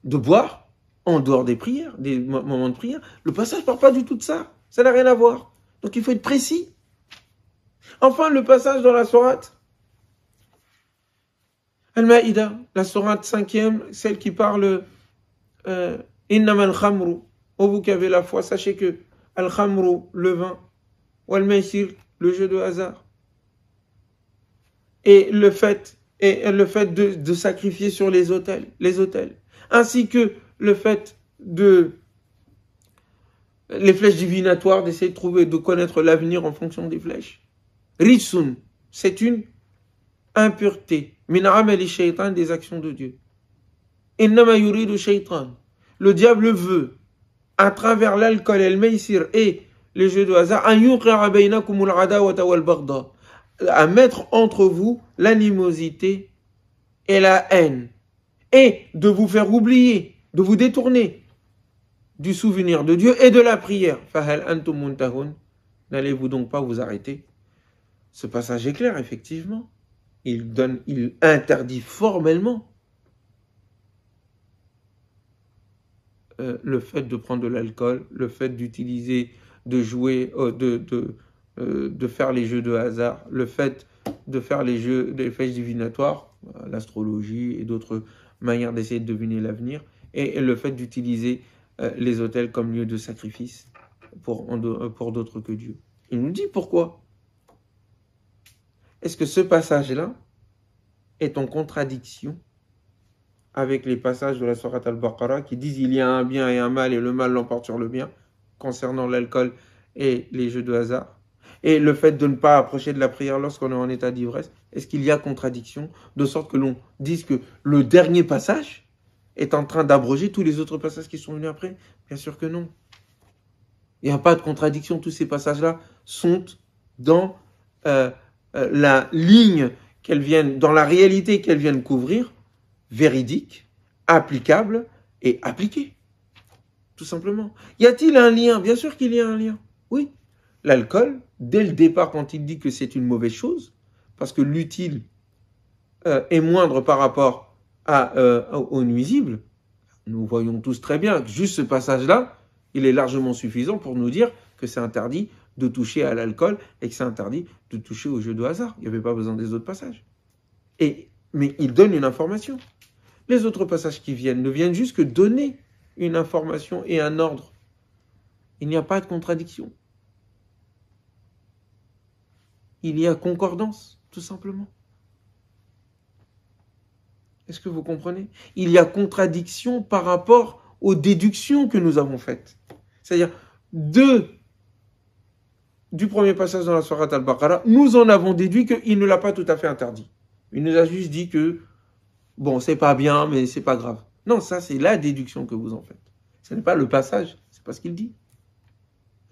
boire en dehors des prières, des moments de prière. Le passage ne parle pas du tout de ça. Ça n'a rien à voir. Donc, il faut être précis. Enfin, le passage dans la sourate Al-Ma'ida, la sourate 5e, celle qui parle Innamal khamru, ô vous qui avez la foi, sachez que Al-Khamru, le vin, Wal Maisir, le jeu de hasard, et le fait de sacrifier sur les autels, ainsi que le fait les flèches divinatoires, d'essayer de connaître l'avenir en fonction des flèches. Ritsun, c'est une impureté. Min amali shaytan, des actions de Dieu. Innama yuridu shaytan. Le diable veut, à travers l'alcool et le maïsir et les jeux de hasard, à mettre entre vous l'animosité et la haine, et de vous faire oublier, de vous détourner du souvenir de Dieu et de la prière. N'allez-vous donc pas vous arrêter? Ce passage est clair, effectivement. Il interdit formellement le fait de prendre de l'alcool, le fait d'utiliser, de jouer, de faire les jeux de hasard, le fait de faire les jeux, des flèches divinatoires, l'astrologie et d'autres manières d'essayer de deviner l'avenir, et le fait d'utiliser les autels comme lieu de sacrifice pour d'autres que Dieu. Il nous dit pourquoi. Est-ce que ce passage-là est en contradiction avec les passages de la sourate Al-Baqarah qui disent il y a un bien et un mal et le mal l'emporte sur le bien concernant l'alcool et les jeux de hasard, et le fait de ne pas approcher de la prière lorsqu'on est en état d'ivresse? Est-ce qu'il y a contradiction de sorte que l'on dise que le dernier passage est en train d'abroger tous les autres passages qui sont venus après? Bien sûr que non. Il n'y a pas de contradiction. Tous ces passages-là sont dans la ligne qu'elles viennent, dans la réalité qu'elles viennent couvrir, véridique, applicable et appliquée. Tout simplement. Y a-t-il un lien? Bien sûr qu'il y a un lien. Oui. L'alcool, dès le départ, quand il dit que c'est une mauvaise chose, parce que l'utile est moindre par rapport au nuisible, nous voyons tous très bien que juste ce passage-là, il est largement suffisant pour nous dire que c'est interdit de toucher à l'alcool et que c'est interdit de toucher aux jeux de hasard. Il n'y avait pas besoin des autres passages. Mais il donne une information. Les autres passages qui viennent ne viennent juste que donner une information et un ordre. Il n'y a pas de contradiction. Il y a concordance, tout simplement. Est-ce que vous comprenez? Il y a contradiction par rapport aux déductions que nous avons faites. C'est-à-dire, du premier passage dans la sourate Al-Baqarah, nous en avons déduit qu'il ne l'a pas tout à fait interdit. Il nous a juste dit que, bon, c'est pas bien, mais c'est pas grave. Non, ça, c'est la déduction que vous en faites. Ce n'est pas le passage, c'est pas ce qu'il dit.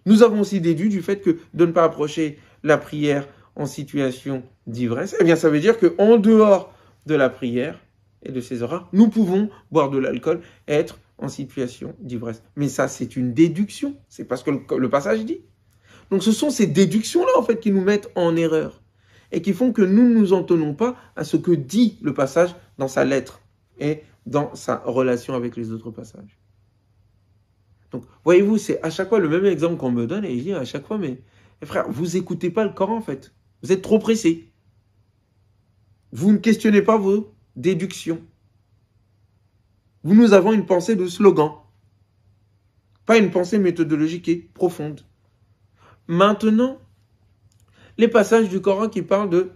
Nous avons aussi déduit du fait que de ne pas approcher la prière en situation d'ivresse, eh bien, ça veut dire qu'en dehors de la prière et de ses horaires, nous pouvons boire de l'alcool et être en situation d'ivresse. Mais ça, c'est une déduction. C'est pas ce que le passage dit. Donc, ce sont ces déductions-là, en fait, qui nous mettent en erreur et qui font que nous ne nous en tenons pas à ce que dit le passage dans sa lettre et dans sa relation avec les autres passages. Donc, voyez-vous, c'est à chaque fois le même exemple qu'on me donne et je dis à chaque fois, mais frère, vous écoutez pas le Coran, en fait. Vous êtes trop pressés. Vous ne questionnez pas vos déductions. Nous avons une pensée de slogan, pas une pensée méthodologique et profonde. Maintenant, les passages du Coran qui parlent de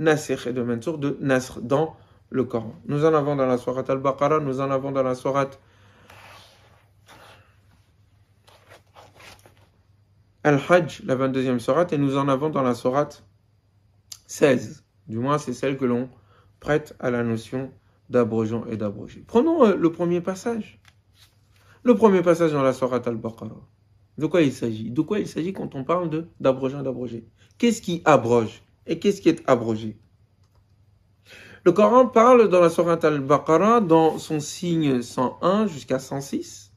Nasr et de Mansur, de Nasr dans le Coran. Nous en avons dans la sourate Al-Baqarah, nous en avons dans la sourate Al-Hajj, la 22e sourate, et nous en avons dans la sourate 16. Du moins, c'est celle que l'on prête à la notion d'abrogeant et d'abrogé. Prenons le premier passage. Le premier passage dans la sourate Al-Baqarah. De quoi il s'agit? De quoi il s'agit quand on parle d'abrogeant et d'abrogé? Qu'est-ce qui abroge et qu'est-ce qui est abrogé? Le Coran parle dans la sourate Al-Baqarah, dans son signe 101 jusqu'à 106,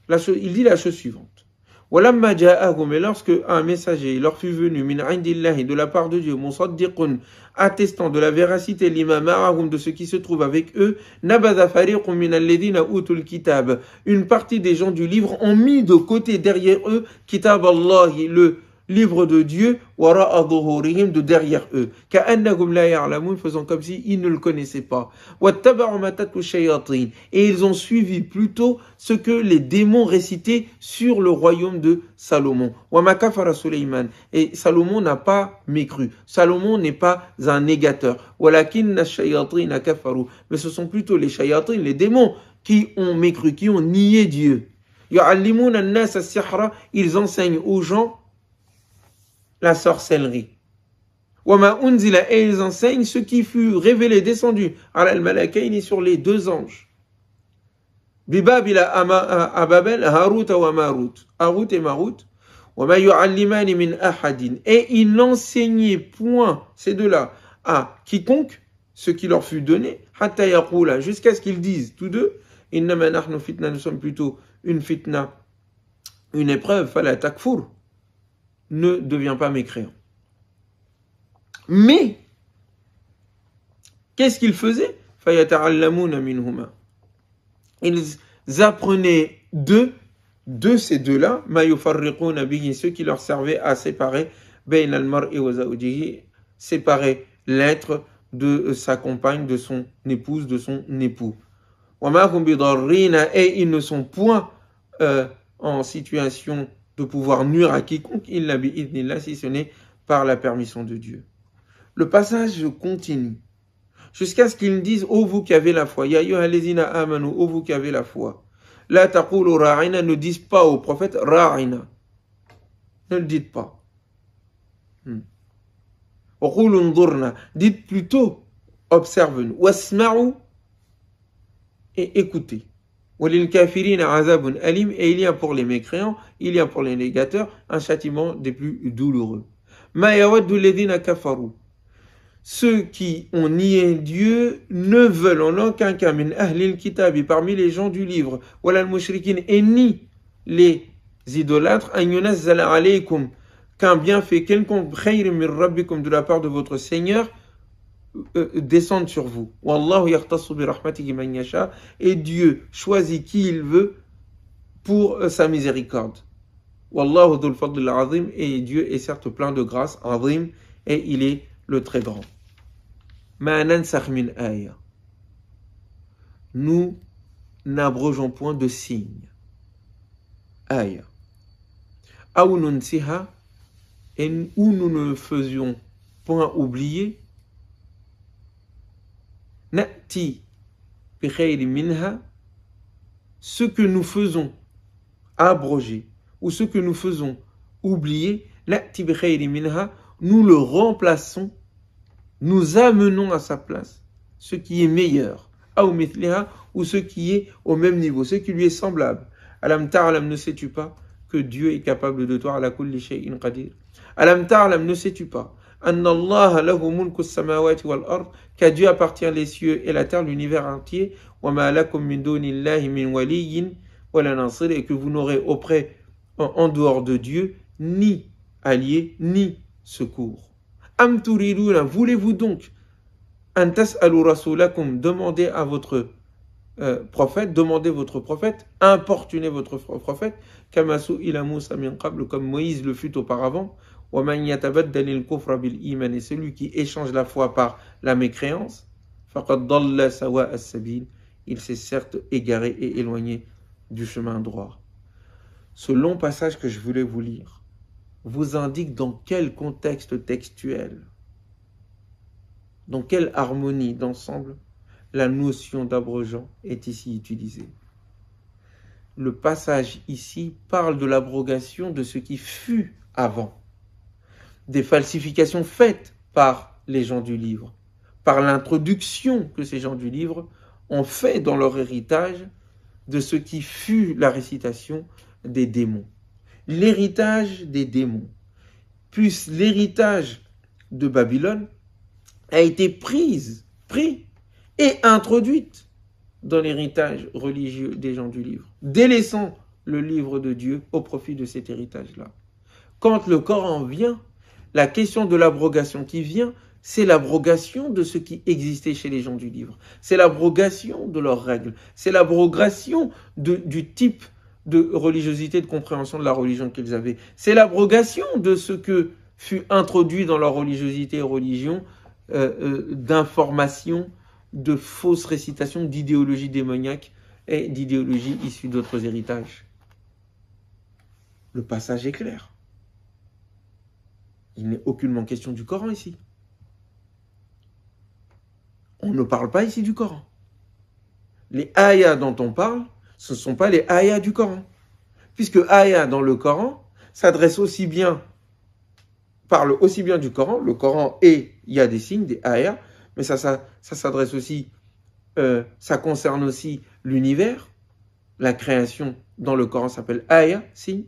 il dit la chose suivante. وَلَمَّا جَاءَهُمْ, et lorsque un messager leur fut venu min indillahi, de la part de Dieu, musaddiqun, attestant de la véracité lima ma'ahum, de ce qui se trouve avec eux, nabadha fariqun min alladhina utul kitab, une partie des gens du livre ont mis de côté derrière eux kitab Allah, le livre de Dieu, wara'a dhuhurihim, de derrière eux, ka'annahum la ya'lamun, faisant comme si ils ne le connaissaient pas, wattaba'u ma tatlu shayatin, et ils ont suivi plutôt ce que les démons récitaient sur le royaume de Salomon. Wa ma kafara Sulayman, et Salomon n'a pas mécru. Salomon n'est pas un négateur. Walakinna shayatin kafaru, mais ce sont plutôt les shayatin, les démons, qui ont mécru, qui ont nié Dieu. Yu'allimuna an-nas as-sihra, ils enseignent aux gens la sorcellerie. Wama unzila, et ils enseignent ce qui fut révélé, descendu ala al-malakaini, sur les deux anges. Bibabila à Babel, Harut wa Marut, Harut et Marut. Wama yu'allimani min ahadin, et ils n'enseignaient point, ces deux-là, à quiconque ce qui leur fut donné, hatta yaqula, jusqu'à ce qu'ils disent tous deux, innama nahnu fitna, nous sommes plutôt une fitna, une épreuve, fala takfur, ne devient pas mécréant. Mais, qu'est-ce qu'ils faisaient? Fayata'allamuna minhuma. Ils apprenaient de ces deux-là, ma yufarriquna bihi, ceux qui leur servaient à séparer bayna al-mar'i wa zawjihi, séparer l'être de sa compagne, de son épouse, de son époux. Wa ma hum bidarrina, et ils ne sont point en situation de pouvoir nuire à quiconque, illa bi'idhnillah, si ce n'est par la permission de Dieu. Le passage continue jusqu'à ce qu'ils disent, ô vous qui avez la foi, ya ayyuhallazina amanu, ô vous qui avez la foi, la taqulu ra'ina, ne disent pas au prophète ra'ina, ne le dites pas. Wa qulu ndurna, dites plutôt observe-nous, wasma'u, et écoutez. Walil kafirina azabun alim, et il y a pour les mécréants, il y a pour les négateurs un châtiment des plus douloureux. Ma yawaddu alladhina kafaru, ceux qui ont nié Dieu ne veulent en aucun cas min ahlil kitabi, parmi les gens du livre, walal mushrikin, et ni les idolâtres, an yunazzala alaykum, qu'un bienfait quelconque, khayrin min rabbikum, de la part de votre Seigneur, descendent sur vous. Wallahu yahtassu bi rahmatihi man yasha, et Dieu choisit qui il veut pour sa miséricorde. Wallahu dhul fadl al-azim, et Dieu est certes plein de grâce, azim, et il est le très grand. Ma nansakh min aya, nous n'abrogeons point de signe. Aya. Aou nunsiha, et où nous ne faisions point oublier, na'ti bi khayri minha, ce que nous faisons abroger, ou ce que nous faisons oublier, na'ti bi khayri minha, nous le remplaçons, nous amenons à sa place ce qui est meilleur, aou mithliha, ou ce qui est au même niveau, ce qui lui est semblable. Alam ta'lam, ne sais-tu pas que Dieu est capable de toi, ala kulli shay'in qadir. Alam ta'lam, ne sais-tu pas, anna Allah lahu mulku as-samawati wal ard, qu'à Dieu appartient les cieux et la terre, l'univers entier, wa ma lakum min dunillahi min waliyyin wala nasir, et que vous n'aurez auprès, en dehors de Dieu, ni allié, ni secours. Am turiduna, voulez-vous donc, an tas'alu rasulakum, demandez à votre prophète, demandez votre prophète, importunez votre prophète, kamasu ila Musa min qabl, comme Moïse le fut auparavant, wa man yatabaddal al-kufra bil iman, et celui qui échange la foi par la mécréance, faqad dalla sawa as-sabil, il s'est certes égaré et éloigné du chemin droit. Ce long passage que je voulais vous lire vous indique dans quel contexte textuel, dans quelle harmonie d'ensemble la notion d'abrogeant est ici utilisée. Le passage ici parle de l'abrogation de ce qui fut avant, des falsifications faites par les gens du livre, par l'introduction que ces gens du livre ont fait dans leur héritage de ce qui fut la récitation des démons. L'héritage des démons, plus l'héritage de Babylone, a été pris et introduite dans l'héritage religieux des gens du livre, délaissant le livre de Dieu au profit de cet héritage-là. Quand le Coran vient, la question de l'abrogation qui vient, c'est l'abrogation de ce qui existait chez les gens du livre. C'est l'abrogation de leurs règles. C'est l'abrogation du type de religiosité, de compréhension de la religion qu'ils avaient. C'est l'abrogation de ce que fut introduit dans leur religiosité et religion, d'informations, de fausses récitations, d'idéologies démoniaques et d'idéologies issues d'autres héritages. Le passage est clair. Il n'est aucunement question du Coran ici. On ne parle pas ici du Coran. Les ayats dont on parle, ce ne sont pas les ayats du Coran. Puisque ayat dans le Coran s'adresse aussi bien, parle aussi bien du Coran, le Coran et il y a des signes, des ayats, mais ça s'adresse aussi, ça concerne aussi l'univers. La création dans le Coran s'appelle ayat, signe.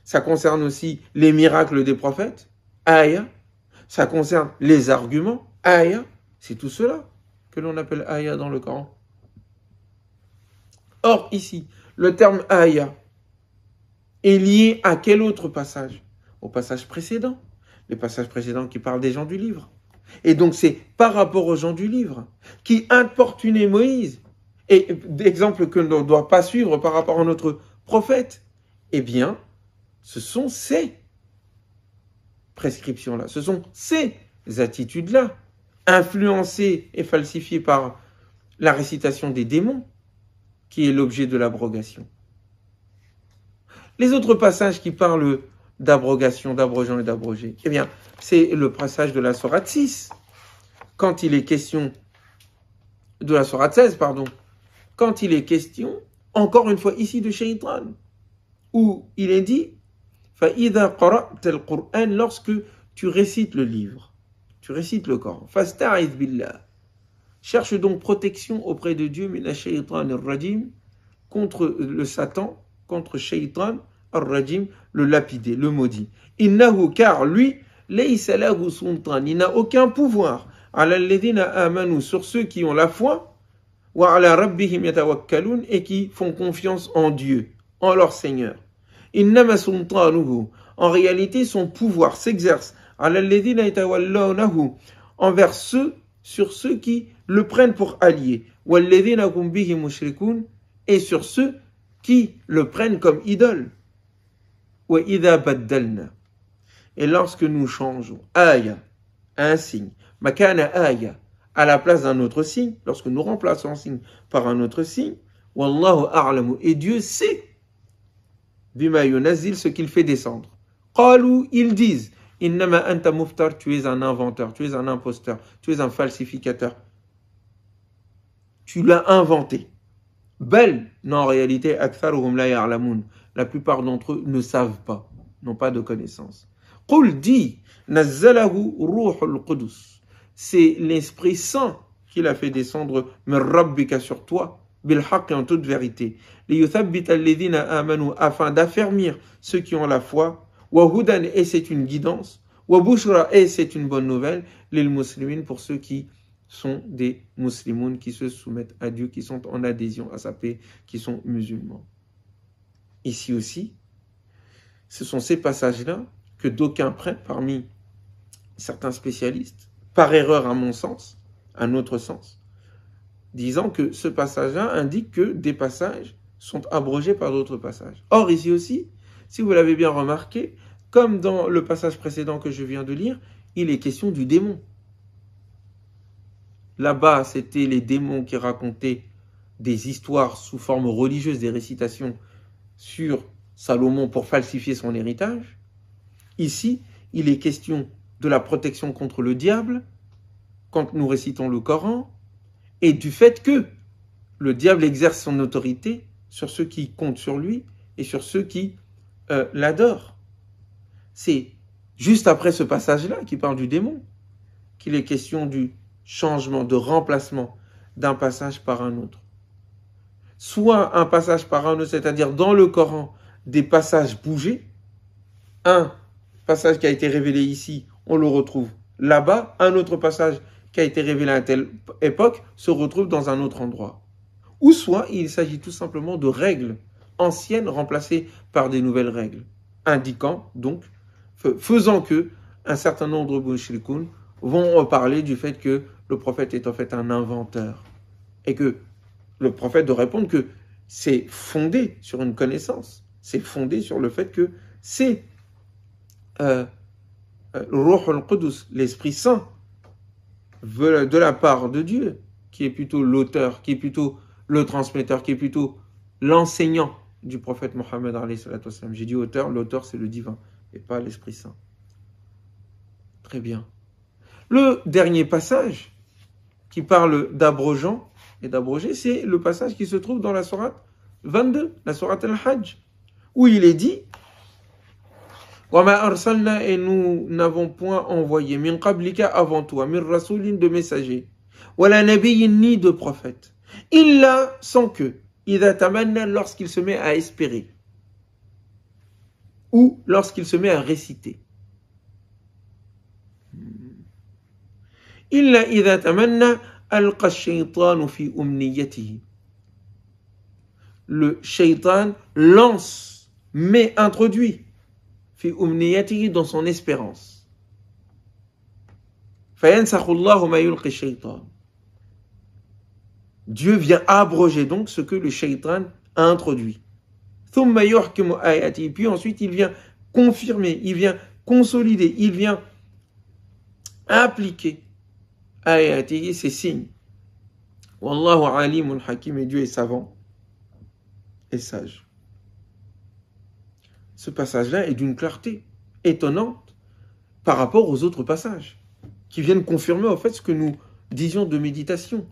Ça concerne aussi les miracles des prophètes, ayat. Ça concerne les arguments, ayat. C'est tout cela que l'on appelle ayat dans le Coran. Or, ici, le terme ayat est lié à quel autre passage? Au passage précédent. Les passages précédents qui parlent des gens du livre. Et donc, c'est par rapport aux gens du livre qui importunaient Moïse. Et d'exemple que l'on ne doit pas suivre par rapport à notre prophète. Eh bien, ce sont ces prescriptions-là, ce sont ces attitudes-là, influencées et falsifiées par la récitation des démons, qui est l'objet de l'abrogation. Les autres passages qui parlent d'abrogation, d'abrogeant et d'abroger, eh bien, c'est le passage de la sourate 6, quand il est question, de la sourate 16, pardon, quand il est question, encore une fois ici, de Shaitan, où il est dit, فَإِذَا قَرَأْتَ الْقُرْآنَ, lorsque tu récites le livre, tu récites le Coran, فَاسْتَعِذْ بِاللَّهِ, cherche donc protection auprès de Dieu, مِنَ الشَّيْطَانِ الرَّجِيمِ, contre le Satan, contre Shaitan al-Rajim, le lapidé, le maudit. Innahu, car lui, laysa lahu sultan, il n'a aucun pouvoir, ala alladhina amanu, sur ceux qui ont la foi, wa ala rabbihim yatawakkalun, et qui font confiance en Dieu, en leur Seigneur. Innama sultanuhu, en réalité son pouvoir s'exerce, ala alladhina yatawallawnahu, envers ceux, sur ceux qui le prennent pour allié, wa alladhina hum bihi mushrikun, et sur ceux qui le prennent comme idole. وَإِذَا بَدَّلْنَا, et lorsque nous changeons aya, un signe, makana aya, à la place d'un autre signe, lorsque nous remplaçons un signe par un autre signe, Wallahu a'lamu, et Dieu sait bima yunazil, ce qu'il fait descendre. Qalu, ils disent, innama anta muftar, tu es un inventeur, tu es un imposteur, tu es un falsificateur. Tu l'as inventé. Bel, non, en réalité, aktharuhum la ya'lamun, la plupart d'entre eux ne savent pas, n'ont pas de connaissance. Qul, dit, nazzalahu ruhul qudus, c'est l'Esprit Saint qui l'a fait descendre, min rabbika, sur toi, bil haqq, en toute vérité, liyuthabbita alladhina amanu, afin d'affermir ceux qui ont la foi, wa hudan, et c'est une guidance, wa bushra, et c'est une bonne nouvelle, lil muslimin, pour ceux qui sont des musulmans, qui se soumettent à Dieu, qui sont en adhésion à sa paix, qui sont musulmans. Ici aussi, ce sont ces passages-là que d'aucuns prennent parmi certains spécialistes, par erreur à mon sens, à notre sens, disant que ce passage-là indique que des passages sont abrogés par d'autres passages. Or, ici aussi, si vous l'avez bien remarqué, comme dans le passage précédent que je viens de lire, il est question du démon. Là-bas, c'était les démons qui racontaient des histoires sous forme religieuse, des récitations sur Salomon pour falsifier son héritage. Ici, il est question de la protection contre le diable, quand nous récitons le Coran, et du fait que le diable exerce son autorité sur ceux qui comptent sur lui et sur ceux qui l'adorent. C'est juste après ce passage-là qui parle du démon qu'il est question du changement, de remplacement d'un passage par un autre. Soit un passage par un autre, c'est-à-dire dans le Coran, des passages bougés. Un passage qui a été révélé ici, on le retrouve là-bas. Un autre passage qui a été révélé à telle époque se retrouve dans un autre endroit. Ou soit il s'agit tout simplement de règles anciennes remplacées par des nouvelles règles, indiquant donc, faisant que un certain nombre de mushrikoun vont parler du fait que le prophète est en fait un inventeur. Et que le prophète doit répondre que c'est fondé sur une connaissance. C'est fondé sur le fait que c'est Ruh al-Qudus, l'Esprit Saint, de la part de Dieu, qui est plutôt l'auteur, qui est plutôt le transmetteur, qui est plutôt l'enseignant du prophète Mohammed alayhi salatu wassalam. J'ai dit auteur, l'auteur c'est le divin, et pas l'Esprit Saint. Très bien. Le dernier passage qui parle d'abrogeant et d'abroger, c'est le passage qui se trouve dans la sourate 22, la sourate Al-Hajj, où il est dit وَمَا أَرْسَلْنَا, et nous n'avons point envoyé min qablika, avant toi, min rasoulin, de messagers, wala nabiyyin, ni de prophète, illa, sans que, idha tamanna, lorsqu'il se met à espérer, ou lorsqu'il se met à réciter. Illa idha tamanna alqa ash-shaytanu fi umniyatihi. Le shaytan lance, introduit fi umniyatihi, dans son espérance. Fayansakhu Allahu ma yulqi ash-shaytan. Dieu vient abroger donc ce que le shaytan a introduit. Thumma yuhkimu ayatihi, puis ensuite il vient confirmer, il vient consolider, il vient appliquer ayatihi, ces signes. Wallahu alimun hakim, et Dieu est savant et sage. Ce passage-là est d'une clarté étonnante par rapport aux autres passages, qui viennent confirmer en fait ce que nous disions de méditation.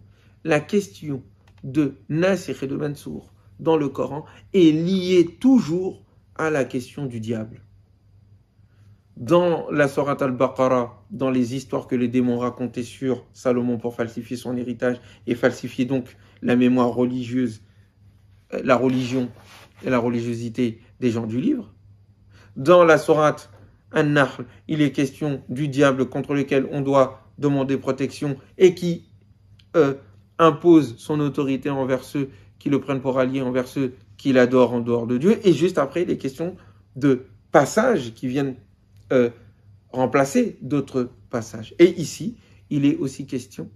La question de Nasikh et de Mansour dans le Coran est liée toujours à la question du diable. Dans la sourate Al-Baqarah, dans les histoires que les démons racontaient sur Salomon pour falsifier son héritage et falsifier donc la mémoire religieuse, la religion et la religiosité des gens du livre. Dans la sourate An-Nahl, il est question du diable contre lequel on doit demander protection et qui impose son autorité envers ceux qui le prennent pour allié, envers ceux qui l'adorent en dehors de Dieu. Et juste après, les questions de passages qui viennent remplacer d'autres passages. Et ici, il est aussi question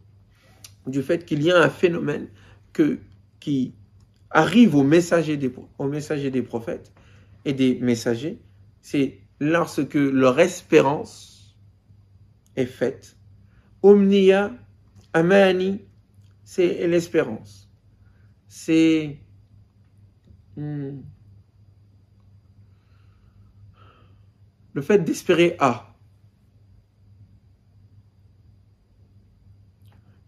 du fait qu'il y a un phénomène qui arrive aux messagers des prophètes et des messagers, c'est lorsque leur espérance est faite, omnia Amani, c'est l'espérance. C'est le fait d'espérer à.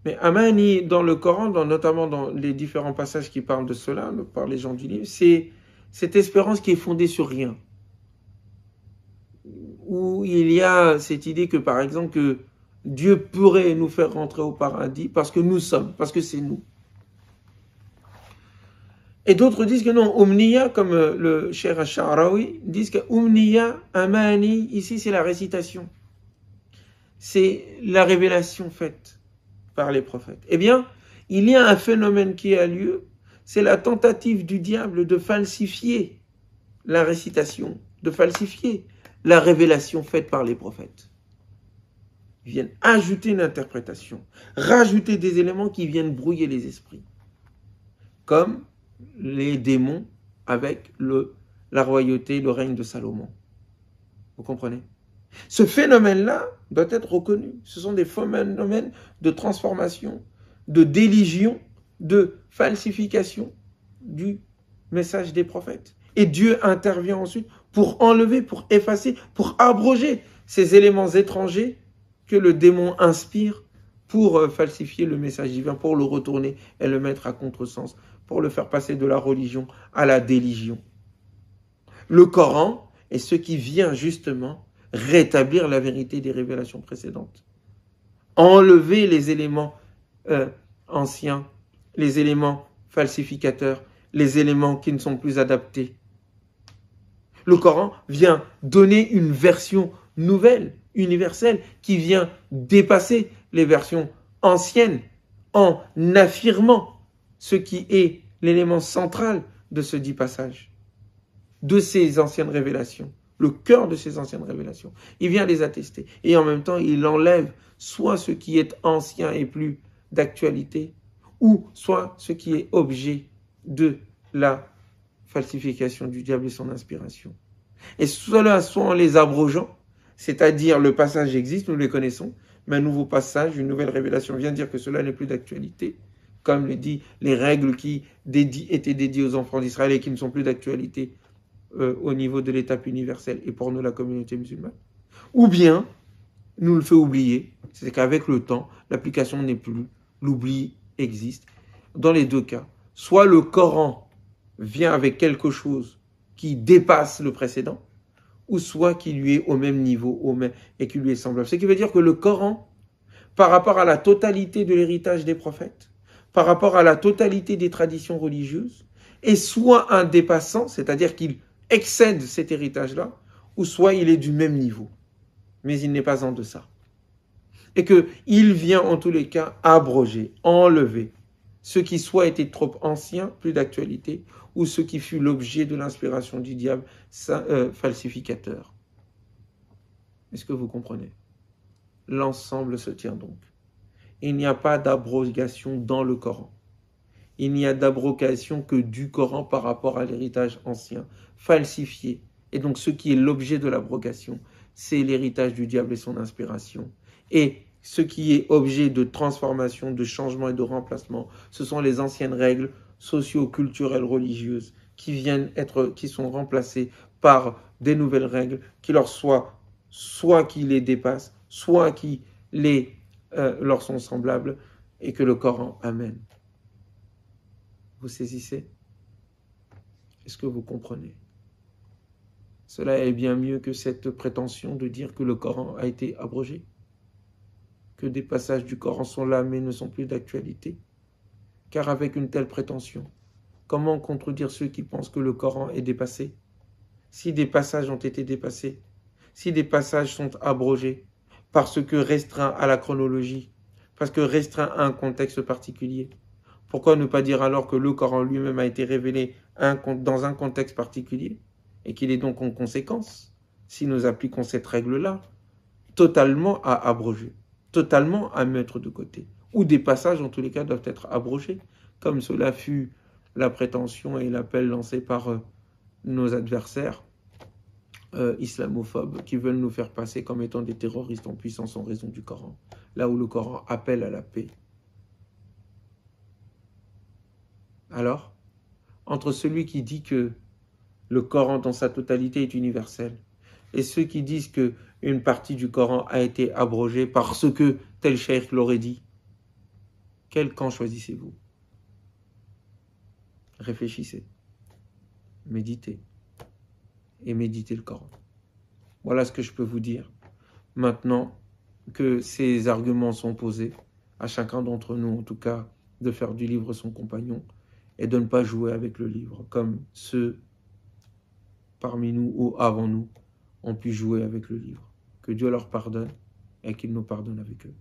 Mais Amani, dans le Coran, notamment dans les différents passages qui parlent de cela, par les gens du livre, c'est cette espérance qui est fondée sur rien. Où il y a cette idée que, par exemple, que Dieu pourrait nous faire rentrer au paradis parce que nous sommes, parce que c'est nous. Et d'autres disent que non, Umniya, comme le Cheikh Al-Sha'rawi, disent que Umniya, Amani, ici c'est la récitation. C'est la révélation faite par les prophètes. Eh bien, il y a un phénomène qui a lieu, c'est la tentative du diable de falsifier la récitation, de falsifier la révélation faite par les prophètes. Ils viennent ajouter une interprétation, rajouter des éléments qui viennent brouiller les esprits. Comme les démons avec la royauté, le règne de Salomon. Vous comprenez? Ce phénomène-là doit être reconnu. Ce sont des phénomènes de transformation, de déligion, de falsification du message des prophètes. Et Dieu intervient ensuite pour enlever, pour effacer, pour abroger ces éléments étrangers que le démon inspire pour falsifier le message divin, pour le retourner et le mettre à contresens, pour le faire passer de la religion à la déligion. Le Coran est ce qui vient justement rétablir la vérité des révélations précédentes. Enlever les éléments anciens, les éléments falsificateurs, les éléments qui ne sont plus adaptés. Le Coran vient donner une version nouvelle, universelle, qui vient dépasser les versions anciennes en affirmant ce qui est l'élément central de ce dit passage, de ces anciennes révélations, le cœur de ces anciennes révélations. Il vient les attester et en même temps, il enlève soit ce qui est ancien et plus d'actualité, ou soit ce qui est objet de la falsification du diable et son inspiration. Et cela soit en les abrogeant, c'est-à-dire le passage existe, nous les connaissons, mais un nouveau passage, une nouvelle révélation vient dire que cela n'est plus d'actualité, comme le dit les règles qui étaient dédiées aux enfants d'Israël et qui ne sont plus d'actualité au niveau de l'étape universelle et pour nous la communauté musulmane. Ou bien, nous le fait oublier, c'est qu'avec le temps, l'application n'est plus, l'oubli existe. Dans les deux cas, soit le Coran vient avec quelque chose qui dépasse le précédent, ou soit qui lui est au même niveau et qui lui est semblable. Ce qui veut dire que le Coran, par rapport à la totalité de l'héritage des prophètes, par rapport à la totalité des traditions religieuses, est soit un dépassant, c'est-à-dire qu'il excède cet héritage-là, ou soit il est du même niveau, mais il n'est pas en deçà. Et qu'il vient en tous les cas abroger, enlever ce qui soit était trop ancien, plus d'actualité, ou ce qui fut l'objet de l'inspiration du diable falsificateur. Est-ce que vous comprenez? L'ensemble se tient donc. Il n'y a pas d'abrogation dans le Coran. Il n'y a d'abrogation que du Coran par rapport à l'héritage ancien, falsifié. Et donc ce qui est l'objet de l'abrogation, c'est l'héritage du diable et son inspiration. Et ce qui est objet de transformation, de changement et de remplacement, ce sont les anciennes règles socio-culturelles religieuses qui sont remplacées par des nouvelles règles qui leur soit qui les dépassent, soit qui leur sont semblables et que le Coran amène. Vous saisissez? Est-ce que vous comprenez? Cela est bien mieux que cette prétention de dire que le Coran a été abrogé, que des passages du Coran sont là mais ne sont plus d'actualité. Car avec une telle prétention, comment contredire ceux qui pensent que le Coran est dépassé? Si des passages ont été dépassés, si des passages sont abrogés, parce que restreints à la chronologie, parce que restreints à un contexte particulier, pourquoi ne pas dire alors que le Coran lui-même a été révélé dans un contexte particulier et qu'il est donc en conséquence, si nous appliquons cette règle-là, totalement à abroger, totalement à mettre de côté, ou des passages en tous les cas doivent être abrogés, comme cela fut la prétention et l'appel lancé par nos adversaires islamophobes qui veulent nous faire passer comme étant des terroristes en puissance en raison du Coran, là où le Coran appelle à la paix, Alors, entre celui qui dit que le Coran dans sa totalité est universel et ceux qui disent que une partie du Coran a été abrogée parce que tel cheikh l'aurait dit, quel camp choisissez-vous? Réfléchissez, méditez et méditez le Coran. Voilà ce que je peux vous dire. Maintenant que ces arguments sont posés, à chacun d'entre nous, en tout cas, de faire du livre son compagnon et de ne pas jouer avec le livre, comme ceux parmi nous ou avant nous ont pu jouer avec le livre. Que Dieu leur pardonne et qu'il nous pardonne avec eux.